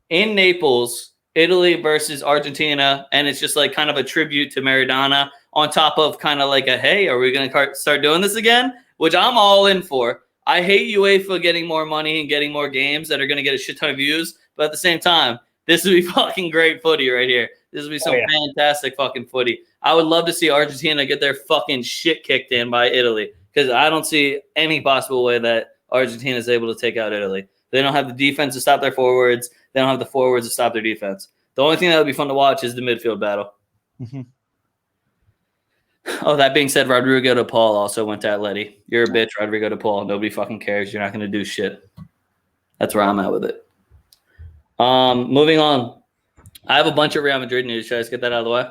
in Naples, Italy versus Argentina, and it's just like kind of a tribute to Maradona on top of kind of like a, hey, are we going to start doing this again? Which I'm all in for. I hate UEFA getting more money and getting more games that are going to get a shit ton of views. But at the same time, this would be fucking great footy right here. This would be some fantastic fucking footy. I would love to see Argentina get their fucking shit kicked in by Italy, because I don't see any possible way that Argentina is able to take out Italy. They don't have the defense to stop their forwards. They don't have the forwards to stop their defense. The only thing that would be fun to watch is the midfield battle. Mm-hmm. Oh, that being said, Rodrigo de Paul also went to Atleti. You're a bitch, Rodrigo de Paul. Nobody fucking cares. You're not going to do shit. That's where I'm at with it. Moving on. I have a bunch of Real Madrid news. Should I just get that out of the way?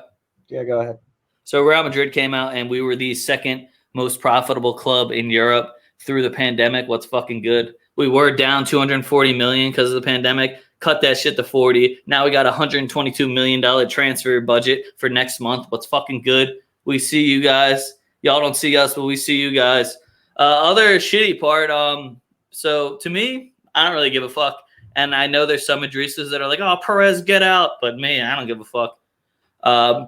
Yeah, go ahead. So Real Madrid came out, and we were the second most profitable club in Europe through the pandemic. What's fucking good? We were down $240 million because of the pandemic. Cut that shit to 40. Now we got a $122 million transfer budget for next month. What's fucking good? We see you guys. Y'all don't see us, but we see you guys. Other shitty part, so to me, I don't really give a fuck. And I know there's some Madristas that are like, oh, Perez, get out. But me, I don't give a fuck.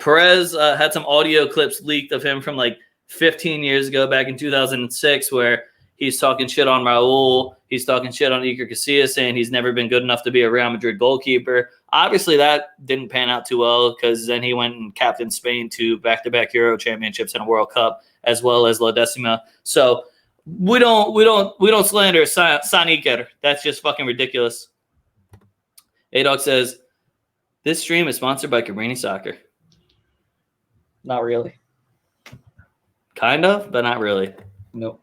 Perez had some audio clips leaked of him from like 15 years ago, back in 2006, where he's talking shit on Raul. He's talking shit on Iker Casillas, saying he's never been good enough to be a Real Madrid goalkeeper. Obviously, that didn't pan out too well, because then he went and captained Spain to back-to-back Euro championships and a World Cup, as well as La Decima. So we don't slander San Iker. That's just fucking ridiculous. A-Dog says, this stream is sponsored by Cabrini Soccer. Not really. Kind of, but not really. Nope.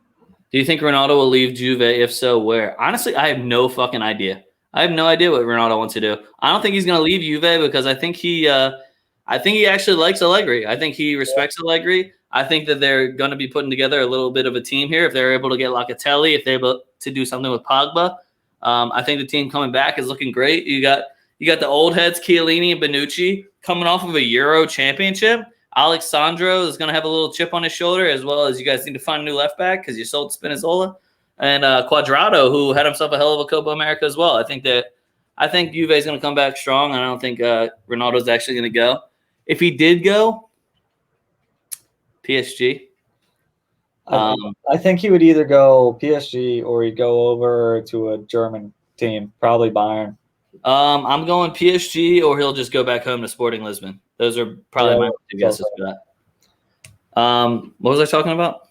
Do you think Ronaldo will leave Juve? If so, where? Honestly, I have no fucking idea. I have no idea what Ronaldo wants to do. I don't think he's going to leave Juve, because I think he actually likes Allegri. I think he respects Allegri. I think that they're going to be putting together a little bit of a team here. If they're able to get Locatelli, if they're able to do something with Pogba, I think the team coming back is looking great. You got the old heads, Chiellini and Bonucci, coming off of a Euro championship. Alexandro is going to have a little chip on his shoulder, as well as you guys need to find a new left back because you sold Spinazzola. And Cuadrado, who had himself a hell of a Copa America as well. I think Juve is going to come back strong, and I don't think Ronaldo's actually going to go. If he did go, PSG. I think he would either go PSG or he'd go over to a German team, probably Bayern. I'm going PSG, or he'll just go back home to Sporting Lisbon. Those are probably my two guesses for that. What was I talking about?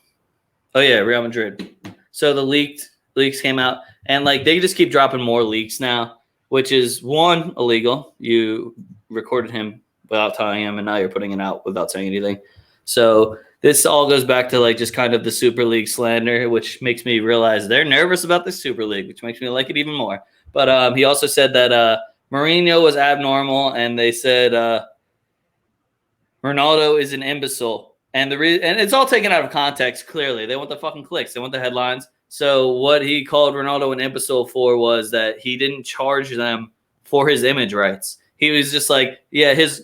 Oh, yeah, Real Madrid. So the leaks came out, and like they just keep dropping more leaks now, which is one, illegal. You recorded him without telling him, and now you're putting it out without saying anything. So this all goes back to like just kind of the Super League slander, which makes me realize they're nervous about the Super League, which makes me like it even more. But he also said that Mourinho was abnormal, and they said Ronaldo is an imbecile. And and it's all taken out of context, clearly. They want the fucking clicks. They want the headlines. So what he called Ronaldo an imbecile for was that he didn't charge them for his image rights. He was just like, yeah, his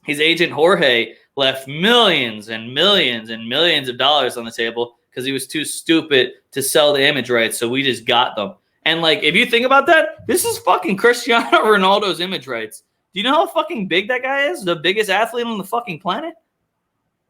agent Jorge left millions and millions and millions of dollars on the table because he was too stupid to sell the image rights, so we just got them. And, like, if you think about that, this is fucking Cristiano Ronaldo's image rights. Do you know how fucking big that guy is? The biggest athlete on the fucking planet?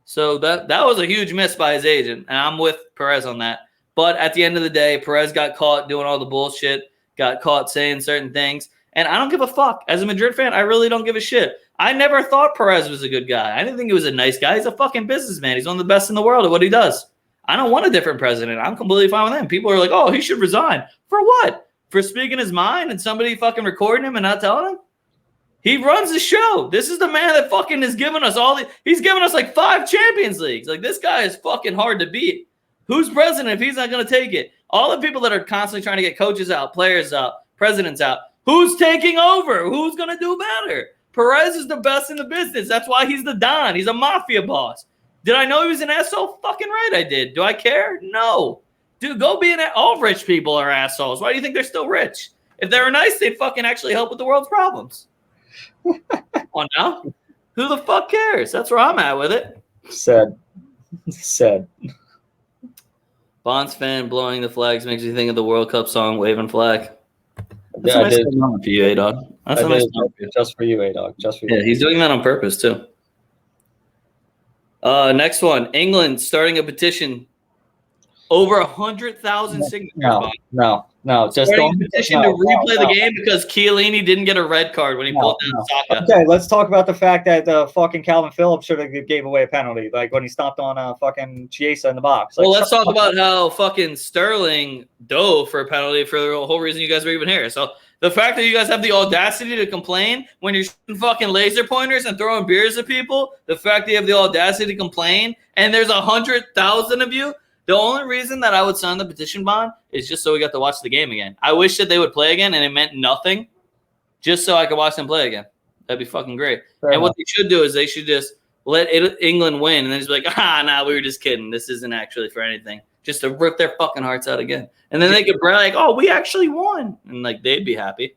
So that was a huge miss by his agent, and I'm with Perez on that. But at the end of the day, Perez got caught doing all the bullshit, got caught saying certain things, and I don't give a fuck. As a Madrid fan, I really don't give a shit. I never thought Perez was a good guy. I didn't think he was a nice guy. He's a fucking businessman. He's one of the best in the world at what he does. I don't want a different president. I'm completely fine with him. People are like, oh, he should resign. For what? For speaking his mind and somebody fucking recording him and not telling him? He runs the show. This is the man that fucking has given us he's given us like 5 Champions Leagues. Like, this guy is fucking hard to beat. Who's president if he's not going to take it? All the people that are constantly trying to get coaches out, players out, presidents out. Who's taking over? Who's going to do better? Perez is the best in the business. That's why he's the Don. He's a mafia boss. Did I know he was an asshole? Fucking right I did. Do I care? No. Dude, go be all rich people are assholes. Why do you think they're still rich? If they were nice, they'd fucking actually help with the world's problems. Come on now. Who the fuck cares? That's where I'm at with it. Said. Bonds fan blowing the flags makes you think of the World Cup song Waving Flag. That's Yeah, a nice song for you, A-Dog. That's a nice song for you. Just for you, A-Dog. Just for you. Yeah, he's doing that on purpose, too. Next one. England starting a petition. Over 100,000 signatures. No. Just starting a petition to replay the game because Chiellini didn't get a red card when he pulled down Saka. Okay, let's talk about the fact that fucking Calvin Phillips should have gave away a penalty, like when he stomped on fucking Chiesa in the box. Like, well, let's talk about how fucking Sterling dove for a penalty for the whole reason you guys were even here. So the fact that you guys have the audacity to complain when you're shooting fucking laser pointers and throwing beers at people, the fact that you have the audacity to complain, and there's 100,000 of you. The only reason that I would sign the petition bond is just so we got to watch the game again. I wish that they would play again and it meant nothing just so I could watch them play again. That'd be fucking great. What they should do is they should just let England win and then just be like, nah, we were just kidding. This isn't actually for anything. Just to rip their fucking hearts out again. And then they could brag like, oh, we actually won. And like they'd be happy.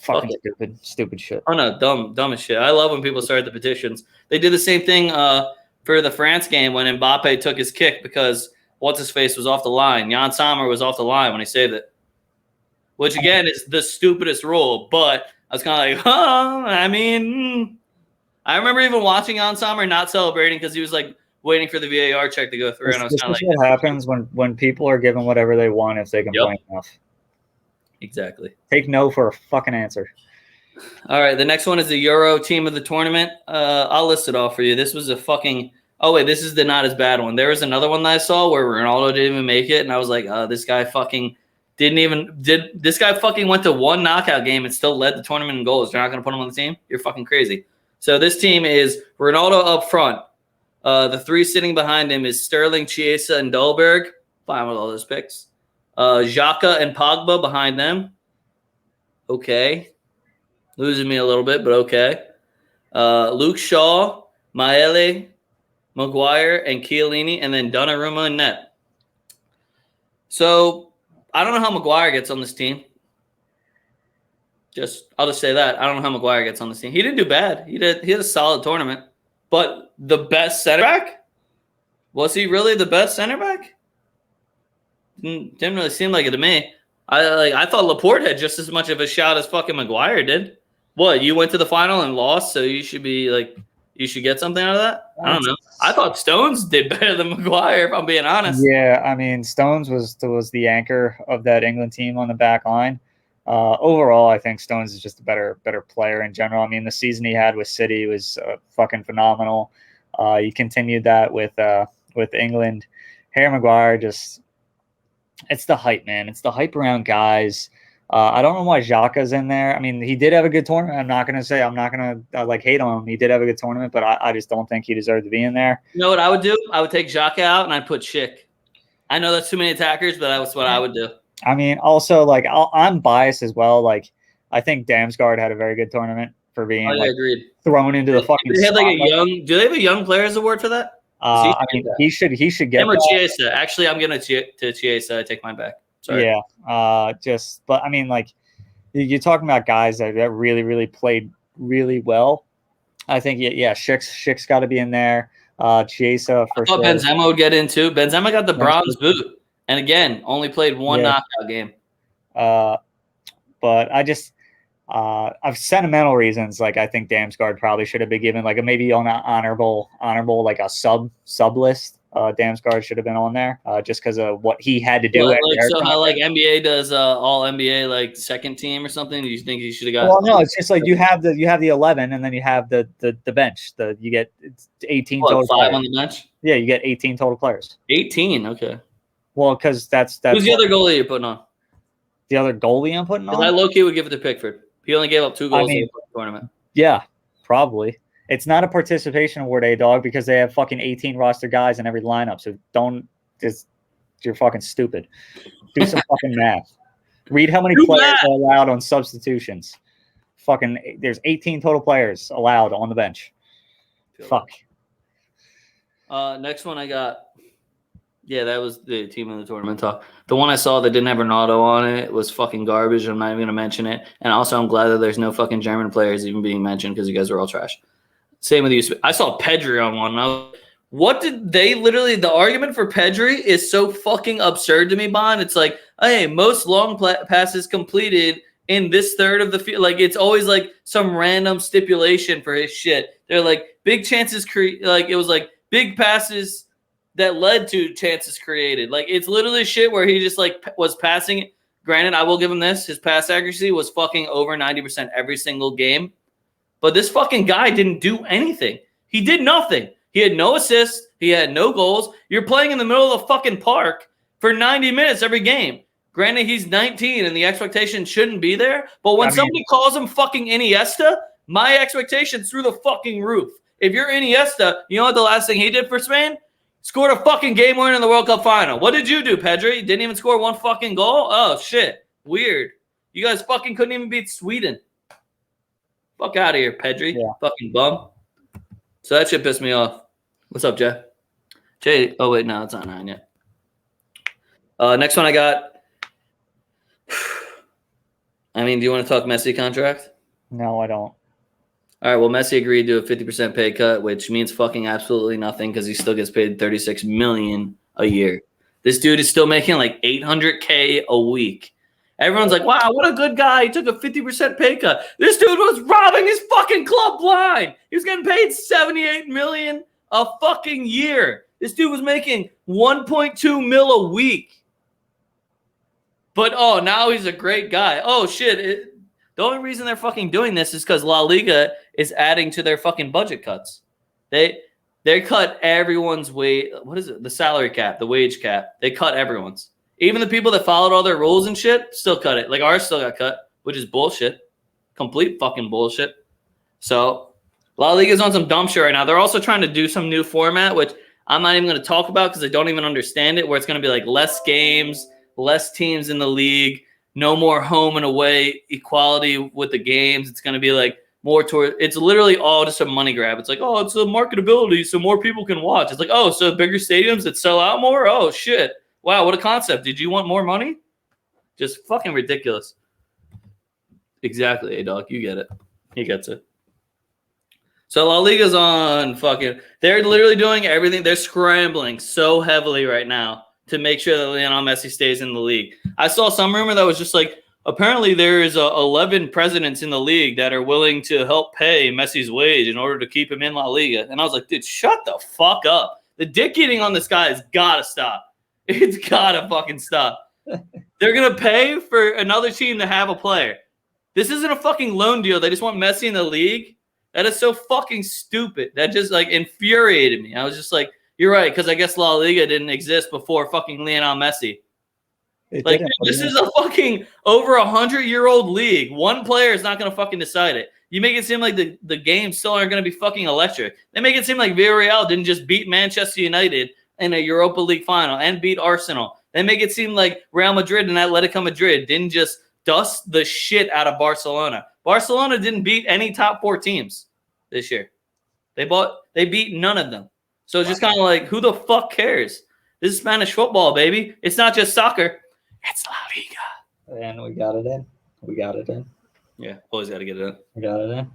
Fucking stupid shit. Oh, no, dumb as shit. I love when people start the petitions. They did the same thing for the France game when Mbappe took his kick because – what's-his-face was off the line. Jan Sommer was off the line when he saved it. Which, again, is the stupidest rule. But I was kind of like, I remember even watching Jan Sommer not celebrating because he was, like, waiting for the VAR check to go through. And I was kind of like, what happens when people are given whatever they want if they complain enough. Exactly. Take no for a fucking answer. All right, the next one is the Euro team of the tournament. I'll list it all for you. This was a fucking – oh, wait, this is the not as bad one. There was another one that I saw where Ronaldo didn't even make it, and I was like, this guy fucking this guy fucking went to one knockout game and still led the tournament in goals. You're not going to put him on the team? You're fucking crazy. So this team is Ronaldo up front. The three sitting behind him is Sterling, Chiesa, and Dolberg. Fine with all those picks. Xhaka and Pogba behind them. Okay. Losing me a little bit, but okay. Luke Shaw, Maele, Maguire, and Chiellini, and then Donnarumma and net. So I don't know how Maguire gets on this team. I'll just say that. I don't know how Maguire gets on this team. He didn't do bad. He had a solid tournament. But the best center back? Was he really the best center back? Didn't really seem like it to me. I thought Laporte had just as much of a shot as fucking Maguire did. What, you went to the final and lost, so you should be like you should get something out of that? I don't know. I thought Stones did better than Maguire, if I'm being honest. Yeah, I mean, Stones was the anchor of that England team on the back line. Overall, I think Stones is just a better player in general. I mean, the season he had with City was fucking phenomenal. He continued that with England. Harry Maguire just – it's the hype, man. It's the hype around guys. I don't know why Xhaka's in there. I mean, he did have a good tournament. I'm not going to hate on him. He did have a good tournament, but I just don't think he deserved to be in there. You know what I would do? I would take Xhaka out and I'd put Schick. I know that's too many attackers, but that's what I would do. I mean, also, like, I'm biased as well. Like, I think Damsgaard had a very good tournament for being agreed. Thrown into the fucking. They had like do they have a young players award for that? I mean, he should get him or Chiesa. Actually, I'm gonna to Chiesa. I take mine back. Sorry. Yeah. But I mean, like, you're talking about guys that really, really played really well. I think Schick's got to be in there. Chiesa for sure. Benzema would get in too. Benzema got the bronze boot, and again, only played one knockout game. But I just. Of sentimental reasons, like I think Damsgaard probably should have been given like maybe on an honorable like a sub list. Damsgaard should have been on there just because of what he had to do. So how like NBA does all NBA like second team or something? Do you think he should have got? Well, no, it's just like you have the 11 and then you have the bench. You get 18 total. 5 players. On the bench. Yeah, you get 18 total players. 18, okay. Well, because that's who's the other goalie you're putting on? The other goalie I'm putting on. I low-key would give it to Pickford. He only gave up 2 goals in the tournament. Yeah, probably. It's not a participation award, dog, because they have fucking 18 roster guys in every lineup. So you're fucking stupid. Do some fucking math. Read how many players are allowed on substitutions. Fucking, there's 18 total players allowed on the bench. Fuck. Next one I got. Yeah, that was the team of the tournament talk. The one I saw that didn't have Ronaldo on it was fucking garbage. I'm not even going to mention it. And also, I'm glad that there's no fucking German players even being mentioned because you guys are all trash. Same with you. I saw Pedri on one. And I was, what did they literally – the argument for Pedri is so fucking absurd to me, Bond. It's like, hey, most long passes completed in this third of the field. Like, it's always like some random stipulation for his shit. They're like, big chances – like, it was like, big passes that led to chances created. Like, it's literally shit where he just, like, was passing it. Granted, I will give him this. His pass accuracy was fucking over 90% every single game. But this fucking guy didn't do anything. He did nothing. He had no assists. He had no goals. You're playing in the middle of the fucking park for 90 minutes every game. Granted, he's 19 and the expectation shouldn't be there. But when somebody calls him fucking Iniesta, my expectation's through the fucking roof. If you're Iniesta, you know what the last thing he did for Spain? Scored a fucking game winner in the World Cup final. What did you do, Pedri? Didn't even score one fucking goal? Oh, shit. Weird. You guys fucking couldn't even beat Sweden. Fuck out of here, Pedri. Yeah. Fucking bum. So that shit pissed me off. What's up, Jay? Jay, oh, wait, no, it's not 9 yet. Next one I got. I mean, do you want to talk Messi contract? No, I don't. All right, well, Messi agreed to a 50% pay cut, which means fucking absolutely nothing because he still gets paid $36 million a year. This dude is still making like $800K a week. Everyone's like, wow, what a good guy. He took a 50% pay cut. This dude was robbing his fucking club blind. He was getting paid $78 million a fucking year. This dude was making 1.2 mil a week. But, oh, now he's a great guy. Oh, shit. The only reason they're fucking doing this is because La Liga is adding to their fucking budget cuts. They cut everyone's wage. What is it? The salary cap, the wage cap. They cut everyone's. Even the people that followed all their rules and shit still cut it. Like ours still got cut, which is bullshit. Complete fucking bullshit. So La Liga's on some dumb shit right now. They're also trying to do some new format, which I'm not even going to talk about because I don't even understand it, where it's going to be like less games, less teams in the league, no more home and away equality with the games. It's going to be like more toward, it's literally all just a money grab. It's like, oh, it's a marketability so more people can watch. It's like, oh, so bigger stadiums that sell out more? Oh, shit. Wow, what a concept. Did you want more money? Just fucking ridiculous. Exactly, A-Dog. You get it. He gets it. So La Liga's on fucking, they're literally doing everything. They're scrambling so heavily right now to make sure that Lionel Messi stays in the league. I saw some rumor that was just like, apparently there is 11 presidents in the league that are willing to help pay Messi's wage in order to keep him in La Liga. And I was like, dude, shut the fuck up. The dick eating on this guy has got to stop. It's got to fucking stop. They're going to pay for another team to have a player. This isn't a fucking loan deal. They just want Messi in the league. That is so fucking stupid. That just like infuriated me. I was just like, you're right, because I guess La Liga didn't exist before fucking Lionel Messi. Like, this is a fucking over 100-year-old league. One player is not going to fucking decide it. You make it seem like the games still aren't going to be fucking electric. They make it seem like Villarreal didn't just beat Manchester United in a Europa League final and beat Arsenal. They make it seem like Real Madrid and Atletico Madrid didn't just dust the shit out of Barcelona. Barcelona didn't beat any top 4 teams this year. They beat none of them. So it's just kind of like, who the fuck cares? This is Spanish football, baby. It's not just soccer. It's La Liga. And we got it in. Yeah, always got to get it in. We got it in.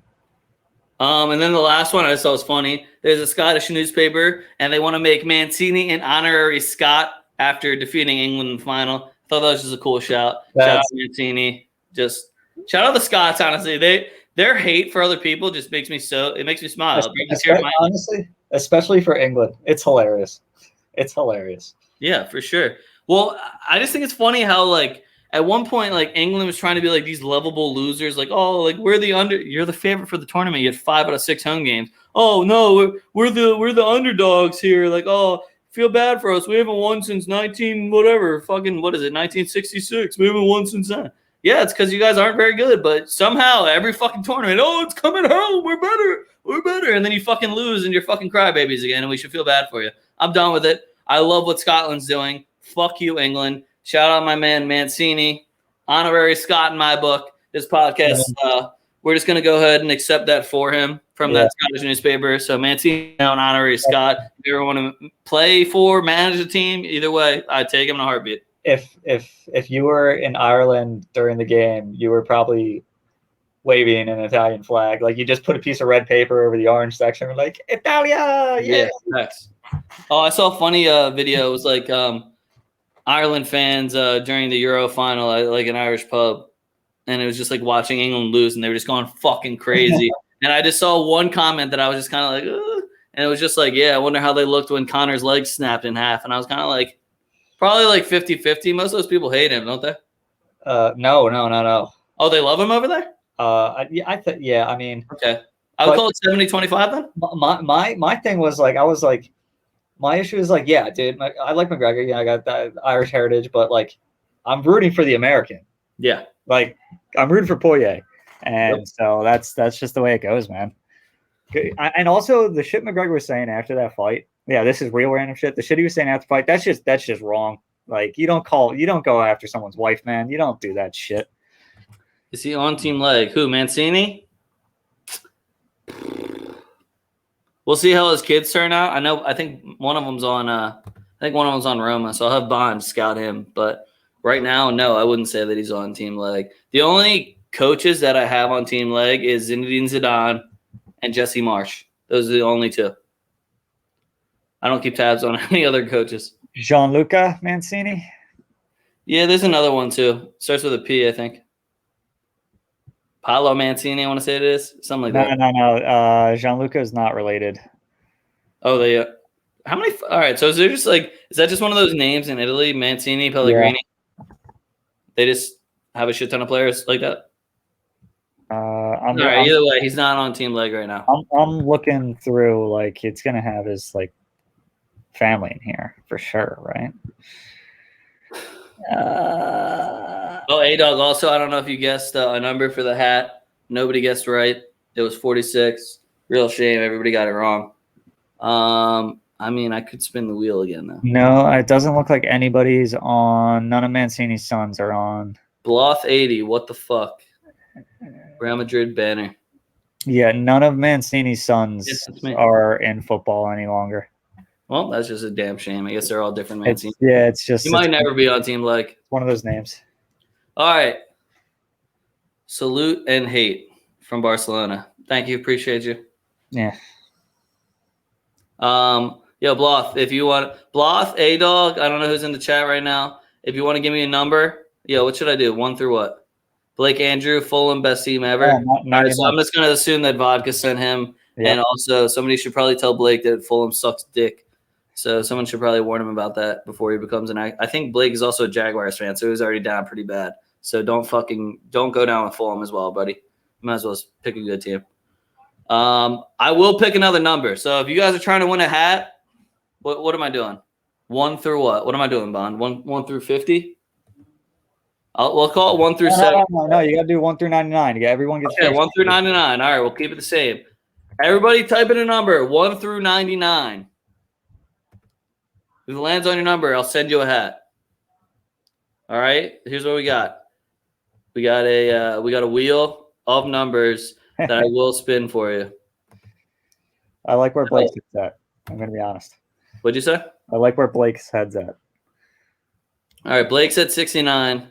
And then the last one I just thought was funny. There's a Scottish newspaper, and they want to make Mancini an honorary Scot after defeating England in the final. I thought that was just a cool shout. Shout out to Mancini. Just shout out the Scots, honestly. Their hate for other people just makes me smile. Honestly, especially for England. It's hilarious. It's hilarious. Yeah, for sure. Well, I just think it's funny how, like, at one point, like, England was trying to be like these lovable losers, like, oh, like you're the favorite for the tournament. You had 5 out of 6 home games. Oh no, we're the underdogs here. Like, oh, feel bad for us. We haven't won since 1966. We haven't won since then. Yeah, it's because you guys aren't very good, but somehow every fucking tournament, oh, it's coming home. We're better. And then you fucking lose and you're fucking crybabies again, and we should feel bad for you. I'm done with it. I love what Scotland's doing. Fuck you, England. Shout out my man Mancini, honorary Scot in my book. This podcast, we're just going to go ahead and accept that for him from that Scottish newspaper. So Mancini, an honorary Scot. If you ever want to play for, manage a team, either way, I'd take him in a heartbeat. If you were in Ireland during the game, you were probably waving an Italian flag. Like, you just put a piece of red paper over the orange section. We're like, Italia! Yeah. Thanks. Oh, I saw a funny video. It was like Ireland fans during the Euro final at like an Irish pub, and it was just like watching England lose, and they were just going fucking crazy. And I just saw one comment that I was just kind of like, ugh. And it was just like, yeah, I wonder how they looked when Connor's leg snapped in half. And I was kind of like, probably like 50-50. Most of those people hate him, don't they? No. Oh, they love him over there? Yeah, I mean, okay. I would call it 70-25 then? My thing was like, my issue is like, yeah, dude, I like McGregor. Yeah, I got that Irish heritage, but like, I'm rooting for the American. Yeah. Like, I'm rooting for Poirier. And so that's just the way it goes, man. And also the shit McGregor was saying after that fight. Yeah, this is real random shit. The shit he was saying after the fight, that's just wrong. Like, you don't go after someone's wife, man. You don't do that shit. Is he on team leg? Who, Mancini? We'll see how his kids turn out. I think one of them's on Roma, so I'll have Bond scout him. But right now, no, I wouldn't say that he's on team leg. The only coaches that I have on team leg is Zinedine Zidane and Jesse Marsh. Those are the only two. I don't keep tabs on any other coaches. Gianluca Mancini? Yeah, there's another one too. Starts with a P, I think. Paolo Mancini, I want to say it is. Something like that. No. Gianluca is not related. Oh, they how many? All right, so is there just like, is that just one of those names in Italy? Mancini, Pellegrini? Yeah. They just have a shit ton of players like that? All right, either way, he's not on team leg right now. I'm looking through, like, it's going to have his, like, family in here for sure, right? A-Dog, also, I don't know if you guessed a number for the hat. Nobody guessed right. It was 46. Real shame. Everybody got it wrong. I mean, I could spin the wheel again, though. No, it doesn't look like anybody's on. None of Mancini's sons are on. Bloth 80. What the fuck? Real Madrid banner. Yeah, none of Mancini's sons are in football any longer. Well, that's just a damn shame. I guess they're all different Mancini. It's just. He might never be on team leg. It's one of those names. All right. Salute and hate from Barcelona. Thank you. Appreciate you. Yeah. Bloth, if you want Bloth, A-Dog, I don't know who's in the chat right now. If you want to give me a number, what should I do? 1 through what? Blake Andrew, Fulham, best team ever. All right, so I'm just going to assume that Vodka sent him. Yeah. And also, somebody should probably tell Blake that Fulham sucks dick. So someone should probably warn him about that before he becomes an – I think Blake is also a Jaguars fan, so he was already down pretty bad. So don't go down with Fulham as well, buddy. Might as well pick a good team. I will pick another number. So if you guys are trying to win a hat, what am I doing? 1 through what? What am I doing, Bond? 1 through 50? We'll call it 1 through 7. No, you got to do 1 through 99. Everyone gets 1 through 99. All right, we'll keep it the same. Everybody type in a number, 1 through 99. If it lands on your number, I'll send you a hat. All right, here's what we got. We got a wheel of numbers that I will spin for you. I like where Blake's at. I'm going to be honest. What'd you say? I like where Blake's head's at. All right, Blake's at 69.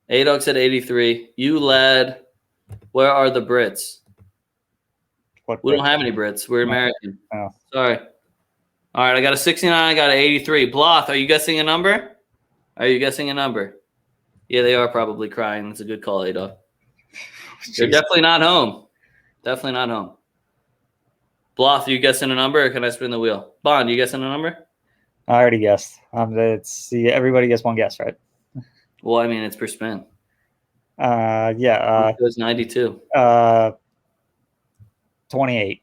A-Dog's at 83. You, lad, where are the Brits? We don't have any Brits. We're American. Oh. Sorry. All right, I got a 69. I got an 83. Bloth, are you guessing a number? Yeah, they are probably crying. That's a good call, A-Dog. They're definitely not home. Bloth, are you guessing a number, or can I spin the wheel? Bond, you guessing a number? I already guessed. Everybody gets one guess, right? Well, I mean, it's per spin. Yeah. It was 92. 28.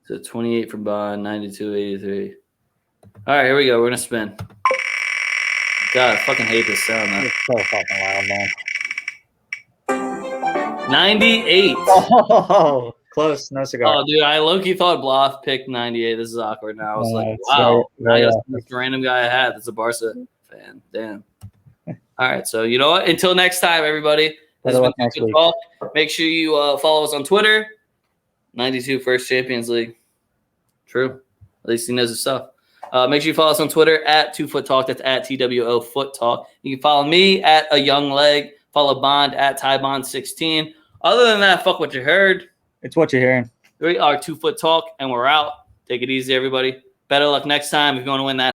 So 28 for Bond, 92, 83. All right, here we go. We're going to spin. God, I fucking hate this sound, man. It's so fucking loud, man. 98. Oh, close. No cigar. Oh, dude, I low-key thought Bloth picked 98. This is awkward now. I was like, wow. I got this random guy I had that's a Barca fan. Damn. All right, so you know what? Until next time, everybody. This has been next week. Make sure you follow us on Twitter. 92 First Champions League. True. At least he knows his stuff. Make sure you follow us on Twitter at 2FootTalk. That's at TWOFootTalk. You can follow me at A Young Leg. Follow Bond at TyBond16. Other than that, fuck what you heard. It's what you're hearing. We are 2FootTalk, and we're out. Take it easy, everybody. Better luck next time if you want to win that.